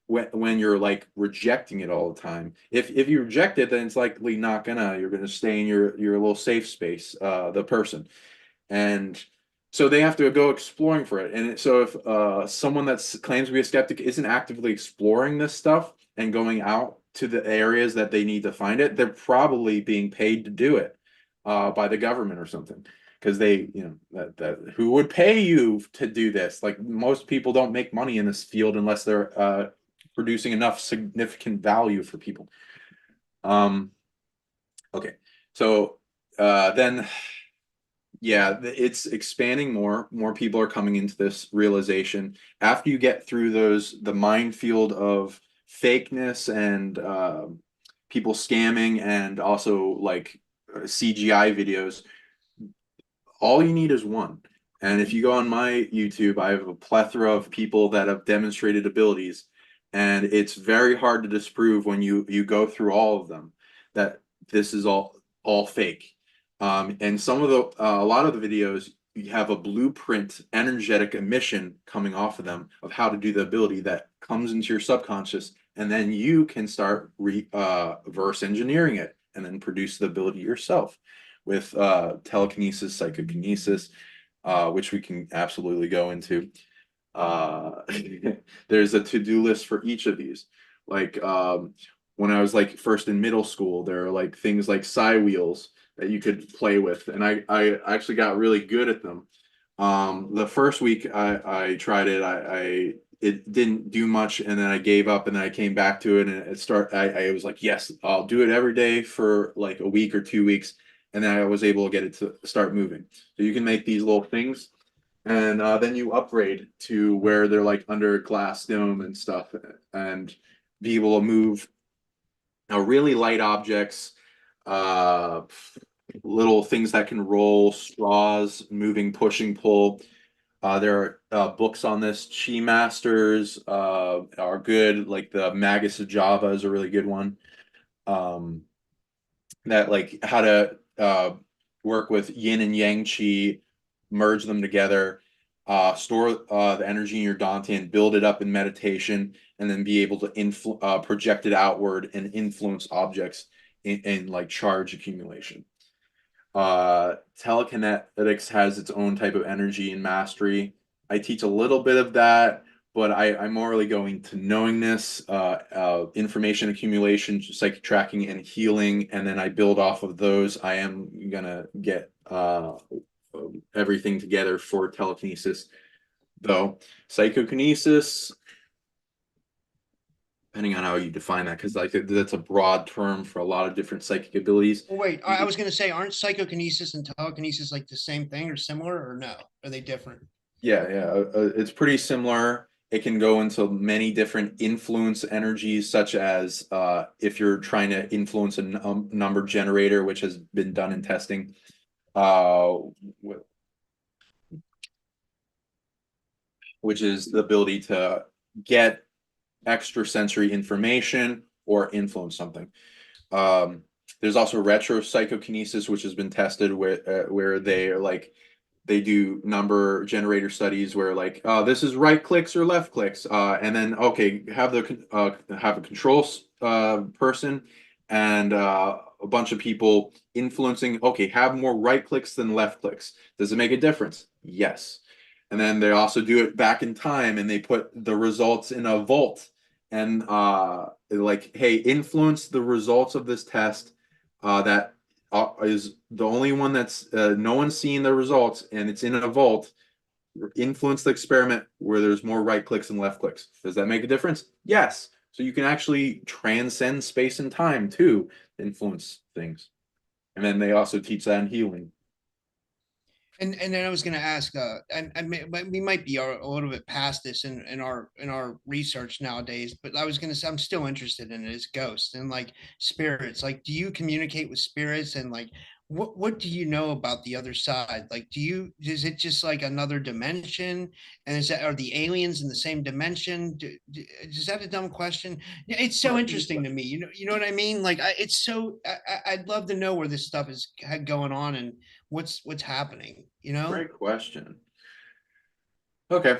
when you're like rejecting it all the time. If you reject it, then it's likely not gonna, you're gonna stay in your little safe space, the person. And so they have to go exploring for it. And so if someone that claims to be a skeptic isn't actively exploring this stuff and going out to the areas that they need to find it, they're probably being paid to do it by the government or something. Because they, that who would pay you to do this? Like most people don't make money in this field unless they're producing enough significant value for people. Okay, so then yeah, it's expanding more people are coming into this realization after you get through the minefield of fakeness and people scamming and also like CGI videos. All you need is one. And if you go on my YouTube, I have a plethora of people that have demonstrated abilities, and it's very hard to disprove when you go through all of them that this is all fake. And a lot of the videos, you have a blueprint, energetic emission coming off of them of how to do the ability that comes into your subconscious, and then you can start reverse engineering it and then produce the ability yourself with telekinesis, psychokinesis, which we can absolutely go into. Uh, there's a to-do list for each of these. Like when I was like first in middle school, there are like things like psi wheels that you could play with, and I actually got really good at them. The first week I tried it, it didn't do much, and then I gave up, and then I came back to it, and I was like, yes, I'll do it every day for like a week or 2 weeks, and then I was able to get it to start moving. So you can make these little things, and then you upgrade to where they're like under a glass dome and stuff, and be able to move really light objects, uh, little things that can roll, straws, moving, pushing, pull. There are books on this. Chi Masters are good. Like the Magus of Java is a really good one. Um, that like how to work with yin and yang chi, merge them together, store the energy in your Dantian, build it up in meditation, and then be able to project it outward and influence objects in like charge accumulation. Telekinetics has its own type of energy and mastery. I teach a little bit of that, but I'm more really going to knowingness, information accumulation, psychic tracking, and healing, and then I build off of those. I am gonna get everything together for telekinesis, though psychokinesis, depending on how you define that, because like that's a broad term for a lot of different psychic abilities. Well, wait, I was going to say, aren't psychokinesis and telekinesis like the same thing or similar, or no? Are they different? Yeah, it's pretty similar. It can go into many different influence energies, such as if you're trying to influence a number generator, which has been done in testing, uh, which is the ability to get extrasensory information or influence something. There's also retro psychokinesis, which has been tested where they are like they do number generator studies where like this is right clicks or left clicks, and then okay have a control person and a bunch of people influencing. Okay, have more right clicks than left clicks. Does it make a difference? Yes. And then they also do it back in time, and they put the results in a vault and like, hey, influence the results of this test that is the only one that's no one's seeing the results, and it's in a vault. Influence the experiment where there's more right clicks and left clicks. Does that make a difference? Yes. So you can actually transcend space and time to influence things. And then they also teach that in healing. And then I was going to ask, we might be a little bit past this in our research nowadays, but I was going to say I'm still interested in it as ghosts and like spirits. Like, do you communicate with spirits, and like what do you know about the other side? Like, is it just like another dimension, and are the aliens in the same dimension? Is that a dumb question? Yeah, it's so interesting to me. You know what I mean? Like, it's so I'd love to know where this stuff is going on and what's happening, you know? Great question. Okay.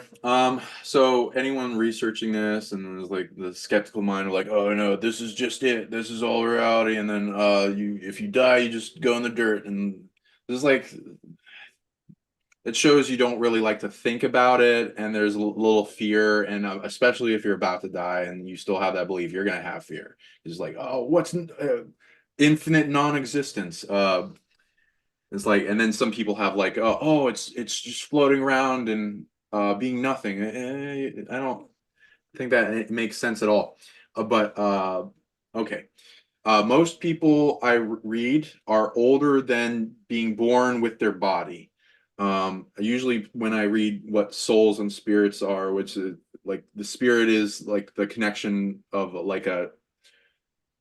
So anyone researching this and there's like the skeptical mind of like, oh no, this is just it. This is all reality. And then if you die, you just go in the dirt. And this is like it shows you don't really like to think about it, and there's a little fear, and especially if you're about to die and you still have that belief, you're gonna have fear. It's like, oh, what's infinite non-existence? It's like, and then some people have like, oh, it's just floating around and being nothing. I don't think that it makes sense at all. But okay. Most people I read are older than being born with their body. Usually, when I read what souls and spirits are, which is like the spirit is like the connection of like a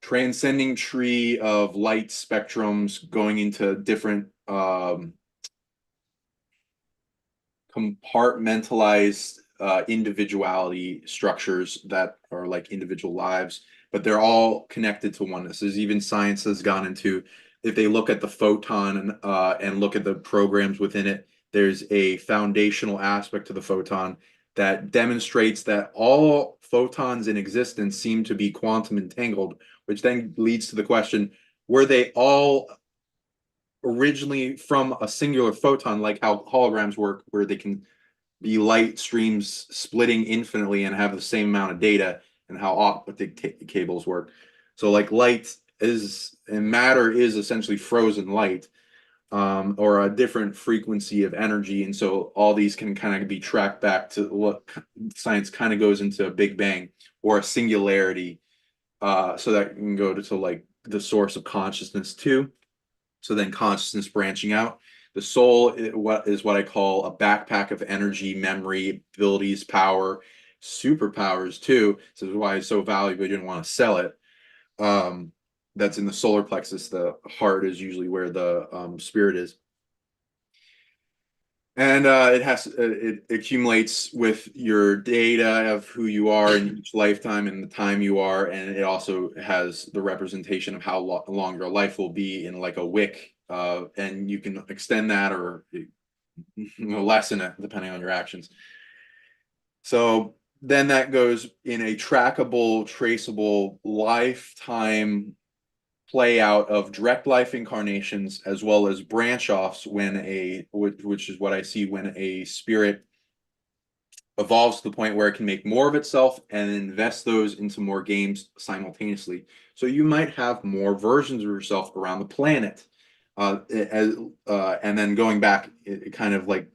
transcending tree of light spectrums going into different compartmentalized individuality structures that are like individual lives, but they're all connected to oneness. As even science has gone into, if they look at the photon and look at the programs within it, there's a foundational aspect to the photon that demonstrates that all photons in existence seem to be quantum entangled, which then leads to the question, were they all originally from a singular photon, like how holograms work, where they can be light streams splitting infinitely and have the same amount of data, and how optic cables work. So like light is and matter is essentially frozen light, or a different frequency of energy. And so all these can kind of be tracked back to what science kind of goes into a Big Bang or a singularity. So that can go to like the source of consciousness too. So then consciousness branching out. The soul is what I call a backpack of energy, memory, abilities, power, superpowers too. So this is why it's so valuable. You didn't want to sell it. That's in the solar plexus. The heart is usually where the spirit is. And it accumulates with your data of who you are in each lifetime and the time you are, and it also has the representation of how long your life will be in like a wick, and you can extend that or lessen it depending on your actions. So then that goes in a trackable, traceable lifetime play out of direct life incarnations as well as branch offs when which is what I see when a spirit evolves to the point where it can make more of itself and invest those into more games simultaneously. So you might have more versions of yourself around the planet. And then going back, it kind of like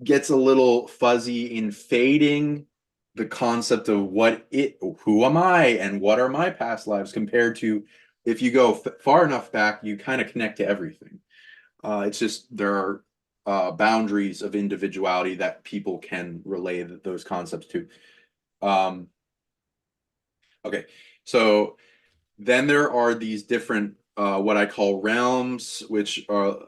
gets a little fuzzy in fading the concept of who am I and what are my past lives compared to if you go far enough back, you kind of connect to everything. It's just there are boundaries of individuality that people can relay those concepts to. Um, okay, so then there are these different what I call realms, which are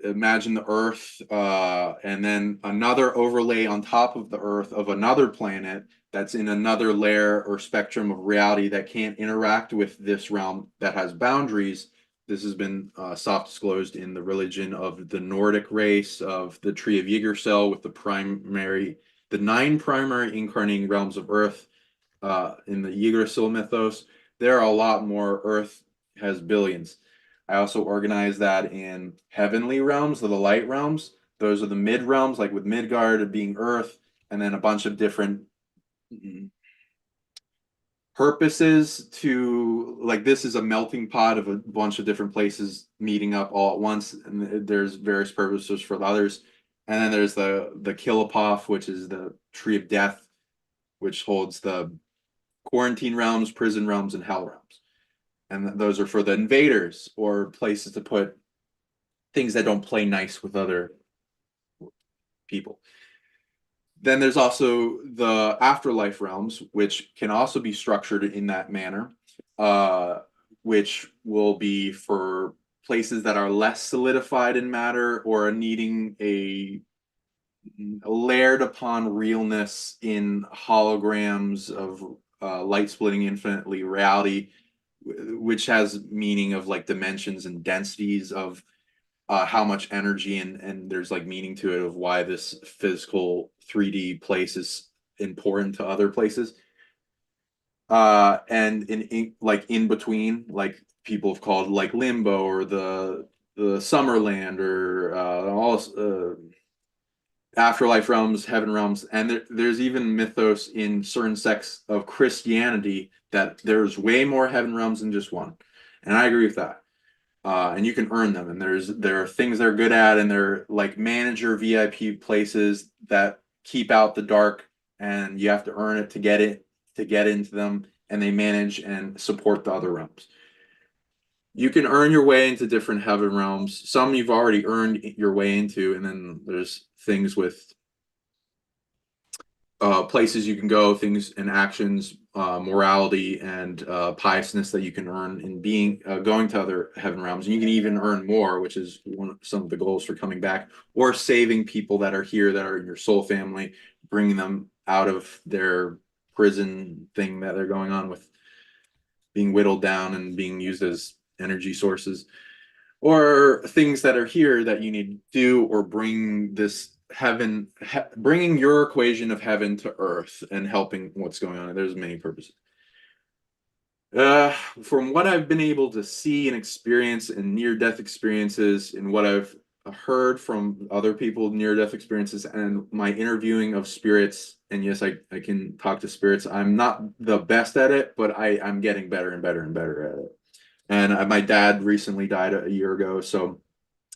imagine the Earth, and then another overlay on top of the Earth of another planet that's in another layer or spectrum of reality that can't interact with this realm that has boundaries. This has been soft disclosed in the religion of the Nordic race of the Tree of Yggdrasil with the 9 primary incarnating realms of Earth in the Yggdrasil mythos. There are a lot more. Earth has billions. I also organize that in heavenly realms, the light realms. Those are the mid realms, like with Midgard being Earth, and then a bunch of different purposes to, like, this is a melting pot of a bunch of different places meeting up all at once, and there's various purposes for the others. And then there's the Kilopoth, which is the tree of death, which holds the quarantine realms, prison realms, and hell realms. And those are for the invaders or places to put things that don't play nice with other people. Then there's also the afterlife realms, which can also be structured in that manner, which will be for places that are less solidified in matter or needing a layered upon realness in holograms of light splitting infinitely reality, which has meaning of like dimensions and densities of how much energy and there's like meaning to it of why this physical 3D place is important to other places. And like in between, like people have called like limbo or the Summerland or all afterlife realms, heaven realms, and there's even mythos in certain sects of Christianity that there's way more heaven realms than just one, and I agree with that. And you can earn them, and there are things they're good at, and they're like manager VIP places that keep out the dark, and you have to earn it to get into them, and they manage and support the other realms. You can earn your way into different heaven realms. Some you've already earned your way into, and then there's things with places you can go, things and actions, morality and piousness that you can earn in being going to other heaven realms. And you can even earn more, which is some of the goals for coming back, or saving people that are here that are in your soul family, bringing them out of their prison thing that they're going on with being whittled down and being used as energy sources, or things that are here that you need to do or bring this heaven, bringing your equation of heaven to earth and helping what's going on. There's many purposes. From what I've been able to see and experience in near-death experiences and what I've heard from other people near-death experiences and my interviewing of spirits, and yes, I can talk to spirits. I'm not the best at it, but I'm getting better and better and better at it. And my dad recently died a year ago, so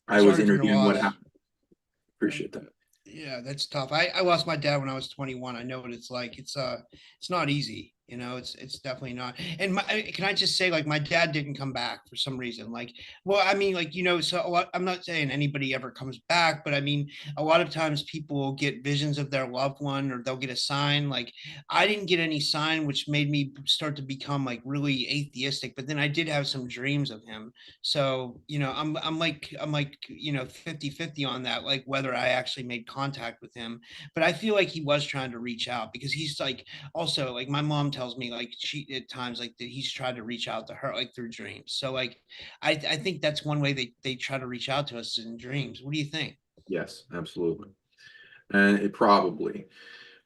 I was Sorry for your interviewing what loss. happened. Appreciate that. Yeah, that's tough. I lost my dad when I was 21. I know what it's like. It's not easy. It's definitely not. And can I just say, like, my dad didn't come back for some reason. Like, well, I mean, like, so a lot, I'm not saying anybody ever comes back, but I mean, a lot of times people will get visions of their loved one or they'll get a sign. Like, I didn't get any sign, which made me start to become like really atheistic. But then I did have some dreams of him. So, I'm like 50-50 on that, like whether I actually made contact with him. But I feel like he was trying to reach out because he's like, also, like, my mom tells me, like, she at times, like, that he's tried to reach out to her, like, through dreams. So, like, I think that's one way they try to reach out to us in dreams. What do you think? Yes, absolutely. And it probably.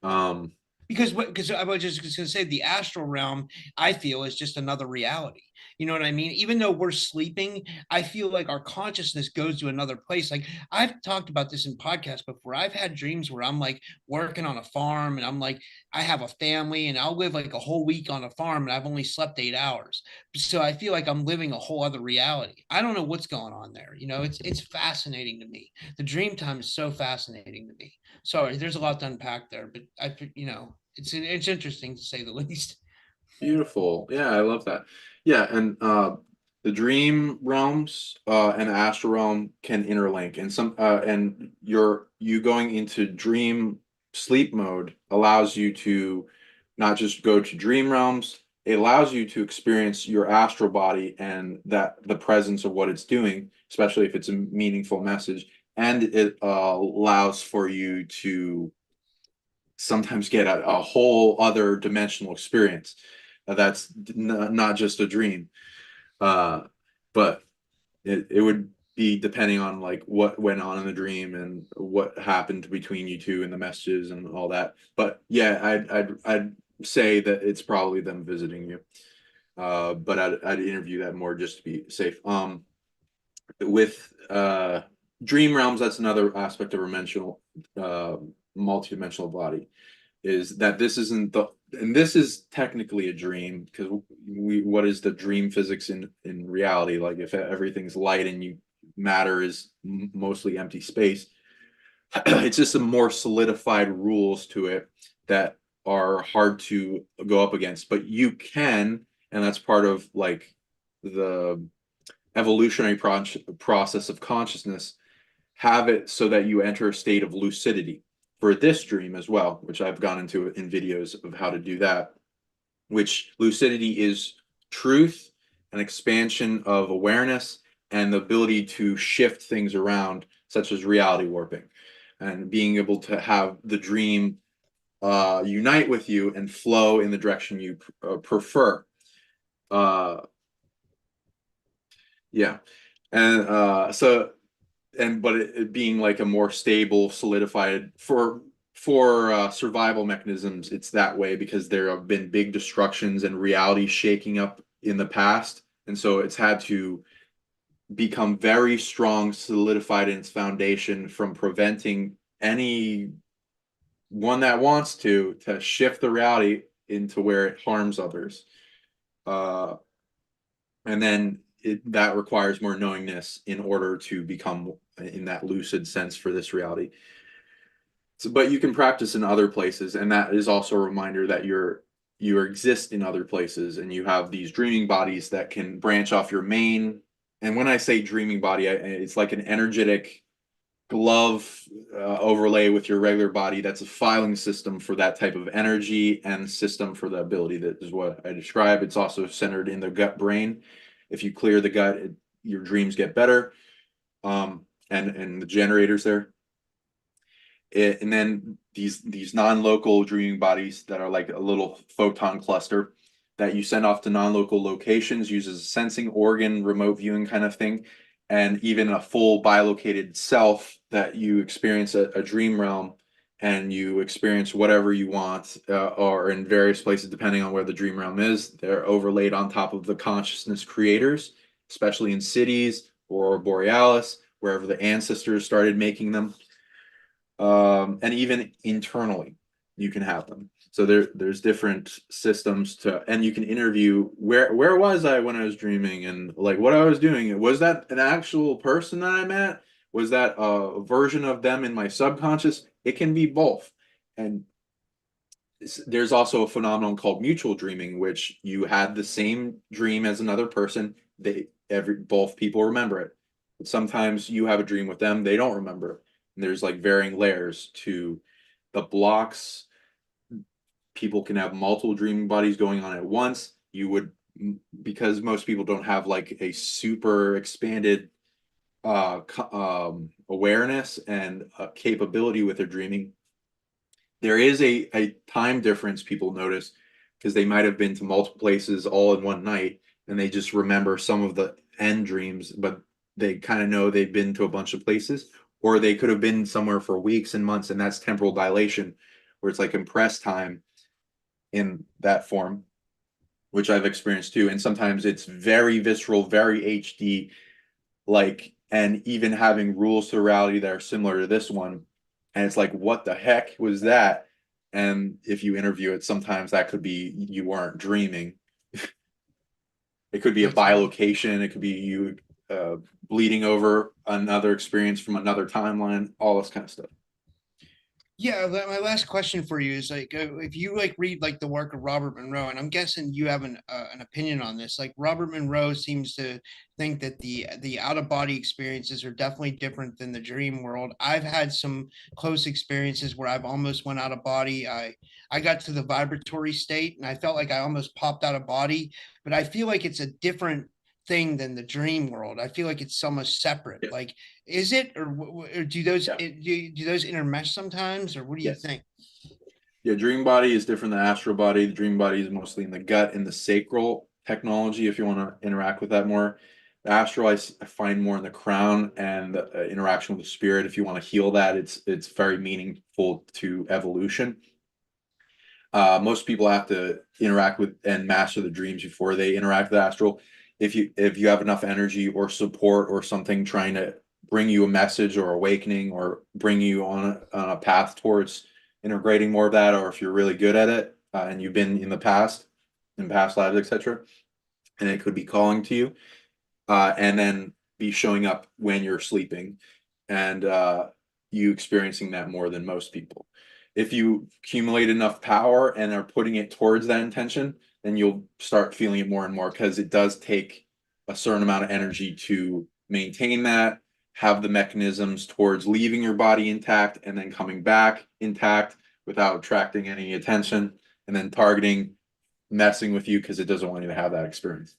Um, because I was just going to say the astral realm, I feel, is just another reality. You know what I mean? Even though we're sleeping, I feel like our consciousness goes to another place. Like I've talked about this in podcasts before. I've had dreams where I'm like working on a farm and I'm like, I have a family and I'll live like a whole week on a farm and I've only slept 8 hours. So I feel like I'm living a whole other reality. I don't know what's going on there. You know, it's fascinating to me. The dream time is so fascinating to me. Sorry, there's a lot to unpack there, but it's interesting to say the least. Beautiful. Yeah, I love that. Yeah, and the dream realms and the astral realm can interlink, and you going into dream sleep mode allows you to not just go to dream realms, it allows you to experience your astral body and that the presence of what it's doing, especially if it's a meaningful message, and it allows for you to sometimes get a whole other dimensional experience that's not just a dream. But it would be depending on like what went on in the dream and what happened between you two and the messages and all that. But yeah, I'd say that it's probably them visiting you. But I'd interview that more just to be safe. With dream realms, that's another aspect of a multidimensional body, is that this isn't the and this is technically a dream because what is the dream physics in reality? Like if everything's light and matter is mostly empty space, it's just some more solidified rules to it that are hard to go up against, but you can, and that's part of like the evolutionary process of consciousness, have it so that you enter a state of lucidity for this dream as well, which I've gone into in videos of how to do that, which lucidity is truth, an expansion of awareness, and the ability to shift things around, such as reality warping, and being able to have the dream unite with you and flow in the direction you prefer. Uh, yeah. And but it being like a more stable, solidified for survival mechanisms, it's that way because there have been big destructions and reality shaking up in the past, and so it's had to become very strong, solidified in its foundation from preventing any one that wants to shift the reality into where it harms others. Uh, and then that requires more knowingness in order to become in that lucid sense for this reality. So, but you can practice in other places, and that is also a reminder that you exist in other places, and you have these dreaming bodies that can branch off your main. And when I say dreaming body, it's like an energetic glove overlay with your regular body. That's a filing system for that type of energy and system for the ability. That is what I describe. It's also centered in the gut brain. If you clear the gut, your dreams get better. And the generators there. And then these non-local dreaming bodies that are like a little photon cluster that you send off to non-local locations, uses a sensing organ, remote viewing kind of thing, and even a full bilocated self that you experience a dream realm and you experience whatever you want, or in various places depending on where the dream realm is. They're overlaid on top of the consciousness creators, especially in cities or borealis, wherever the ancestors started making them. And even internally, you can have them. So there's different systems and you can interview where was I when I was dreaming and like what I was doing. Was that an actual person that I met? Was that a version of them in my subconscious? It can be both. And there's also a phenomenon called mutual dreaming, which you had the same dream as another person. Both people remember it. But sometimes you have a dream with them, they don't remember. And there's like varying layers to the blocks. People can have multiple dreaming bodies going on at once. Because most people don't have like a super expanded awareness and capability with their dreaming. There is a time difference people notice because they might have been to multiple places all in one night and they just remember some of the end dreams, but they kind of know they've been to a bunch of places, or they could have been somewhere for weeks and months, and that's temporal dilation, where it's like compressed time. in that form, which I've experienced too. And sometimes it's very visceral, very HD, like, and even having rules to reality that are similar to this one. And it's like, what the heck was that? And if you interview it, sometimes that could be you weren't dreaming. It could be a That's bilocation. It could be you bleeding over another experience from another timeline, all this kind of stuff. Yeah, my last question for you is like, if you like read like the work of Robert Monroe, and I'm guessing you have an opinion on this. Like Robert Monroe seems to think that the out of body experiences are definitely different than the dream world. I've had some close experiences where I've almost went out of body. I got to the vibratory state, and I felt like I almost popped out of body. But I feel like it's a different thing than the dream world. I feel like it's so much separate. Yes. Like, is it, or do those Yeah. do those intermesh sometimes, or what do you Yes. think? Yeah. Dream body is different than astral body. The dream body is mostly in the gut and the sacral technology. If you want to interact with that more, the astral I find more in the crown and the interaction with the spirit. If you want to heal that, it's very meaningful to evolution. Most people have to interact with and master the dreams before they interact with astral. If you have enough energy or support or something trying to bring you a message or awakening or bring you on a path towards integrating more of that, or if you're really good at it and you've been in the past, in past lives, etc., and it could be calling to you, and then be showing up when you're sleeping, and you experiencing that more than most people. If you accumulate enough power and are putting it towards that intention, then you'll start feeling it more and more, because it does take a certain amount of energy to maintain that, have the mechanisms towards leaving your body intact and then coming back intact without attracting any attention, and then targeting, messing with you because it doesn't want you to have that experience.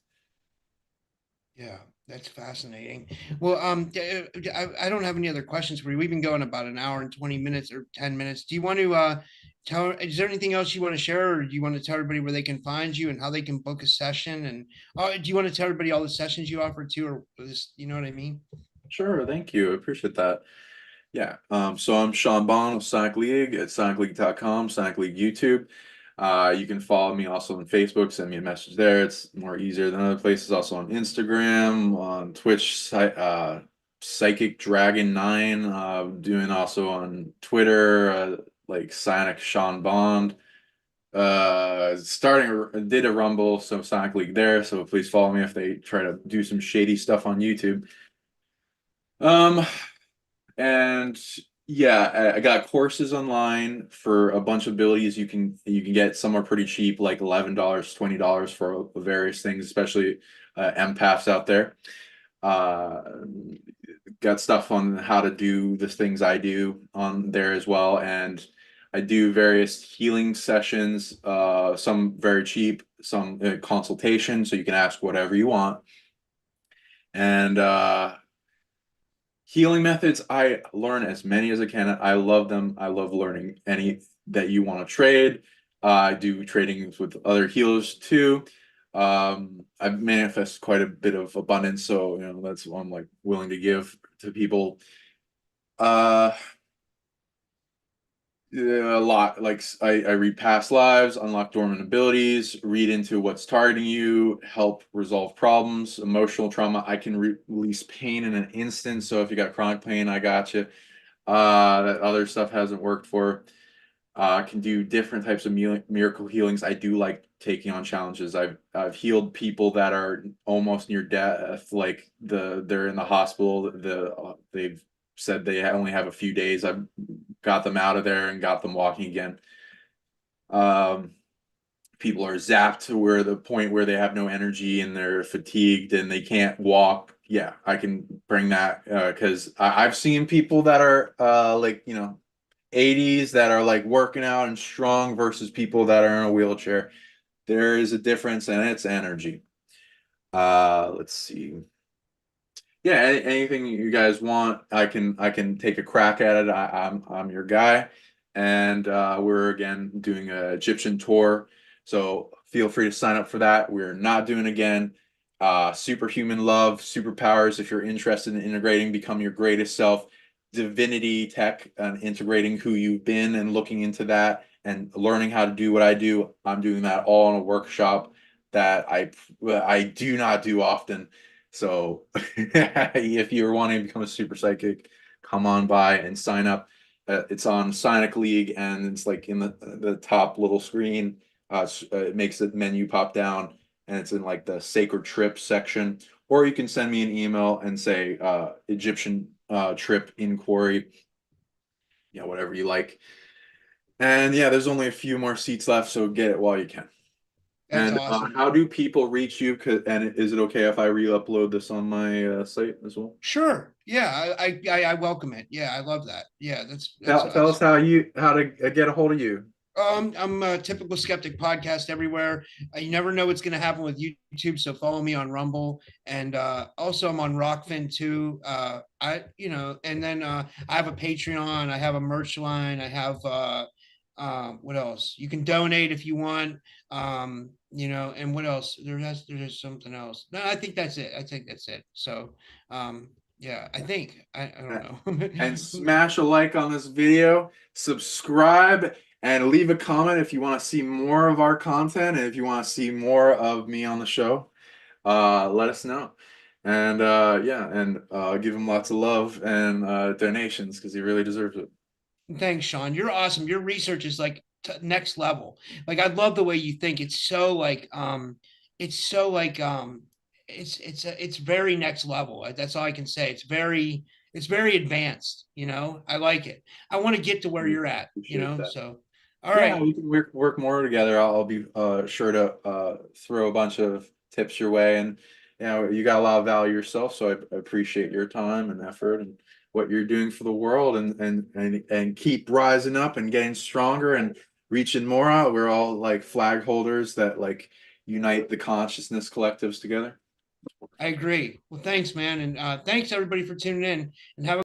Yeah, that's fascinating. Well, I don't have any other questions for you. We've been going about an hour and 20 minutes or 10 minutes. Do you want to tell, is there anything else you want to share, or do you want to tell everybody where they can find you and how they can book a session? And do you want to tell everybody all the sessions you offer too, or this, you know what I mean? Sure, thank you. I appreciate that. Yeah. So I'm Sean Bond of Sonic League at sonicleague.com, Sonic League YouTube. You can follow me also on Facebook, send me a message there. It's more easier than other places. Also on Instagram, on Twitch, Psychic Dragon 9, doing also on Twitter, like Sonic Sean Bond. Did a Rumble, so Sonic League there. So please follow me if they try to do some shady stuff on YouTube. Um, and yeah, I got courses online for a bunch of abilities you can get. Some are pretty cheap, like $11, $20 for various things, especially empaths out there. Uh, got stuff on how to do the things I do on there as well, and I do various healing sessions. Some very cheap, some consultation, so you can ask whatever you want, and healing methods, I learn as many as I can. I love them. I love learning any that you want to trade. I do tradings with other healers too. I've manifested quite a bit of abundance, so that's what I'm like willing to give to people. Uh, yeah, a lot. Like I read past lives, unlock dormant abilities, read into what's targeting you, help resolve problems, emotional trauma. I can release pain in an instant. So if you got chronic pain, I got you. That other stuff hasn't worked for. Can do different types of miracle healings. I do like taking on challenges. I've healed people that are almost near death, like they're in the hospital. They've said they only have a few days. I've got them out of there and got them walking again. Um, People are zapped to where the point where they have no energy and they're fatigued and they can't walk. Yeah, I can bring that because I've seen people that are like 80s that are like working out and strong versus people that are in a wheelchair. There is a difference, and it's energy. Let's see. Yeah, anything you guys want, I can take a crack at it. I'm your guy, and we're again doing a Egyptian tour, so feel free to sign up for that. We're not doing again. Superhuman love, superpowers. If you're interested in integrating, become your greatest self. Divinity tech and integrating who you've been and looking into that, and learning how to do what I do. I'm doing that all in a workshop that I do not do often. So if you're wanting to become a super psychic, come on by and sign up. It's on PsionicLeague, and it's like in the top little screen. It makes the menu pop down, and it's in like the sacred trip section. Or you can send me an email and say Egyptian trip inquiry, whatever you like. And yeah, there's only a few more seats left, so get it while you can. That's And awesome. how do people reach you? And is it okay if I re-upload this on my site as well? Sure. Yeah, I welcome it. Yeah, I love that. Yeah, that's Tell us how to get a hold of you. I'm a typical skeptic podcast everywhere. You never know what's going to happen with YouTube, so follow me on Rumble, and also I'm on Rockfin too. And then I have a Patreon, I have a merch line, I have what else? You can donate if you want. And what else? There's something else. No, I think that's it. I think that's it. So yeah, I don't And know. smash a like on this video, subscribe, and leave a comment if you want to see more of our content, and if you want to see more of me on the show. Let us know. And give him lots of love and donations, because he really deserves it. Thanks, Sean. You're awesome. Your research is like next level. Like I love the way you think. It's so like it's very next level. That's all I can say. It's very advanced, I like it. I want to get to where you're at, Appreciate that. So all Yeah, right. we can work more together. I'll be sure to throw a bunch of tips your way, and you got a lot of value yourself, so I appreciate your time and effort and what you're doing for the world, and keep rising up and getting stronger and reaching more out. We're all like flag holders that like unite the consciousness collectives together. I agree. Well, thanks, man. And thanks everybody for tuning in, and have a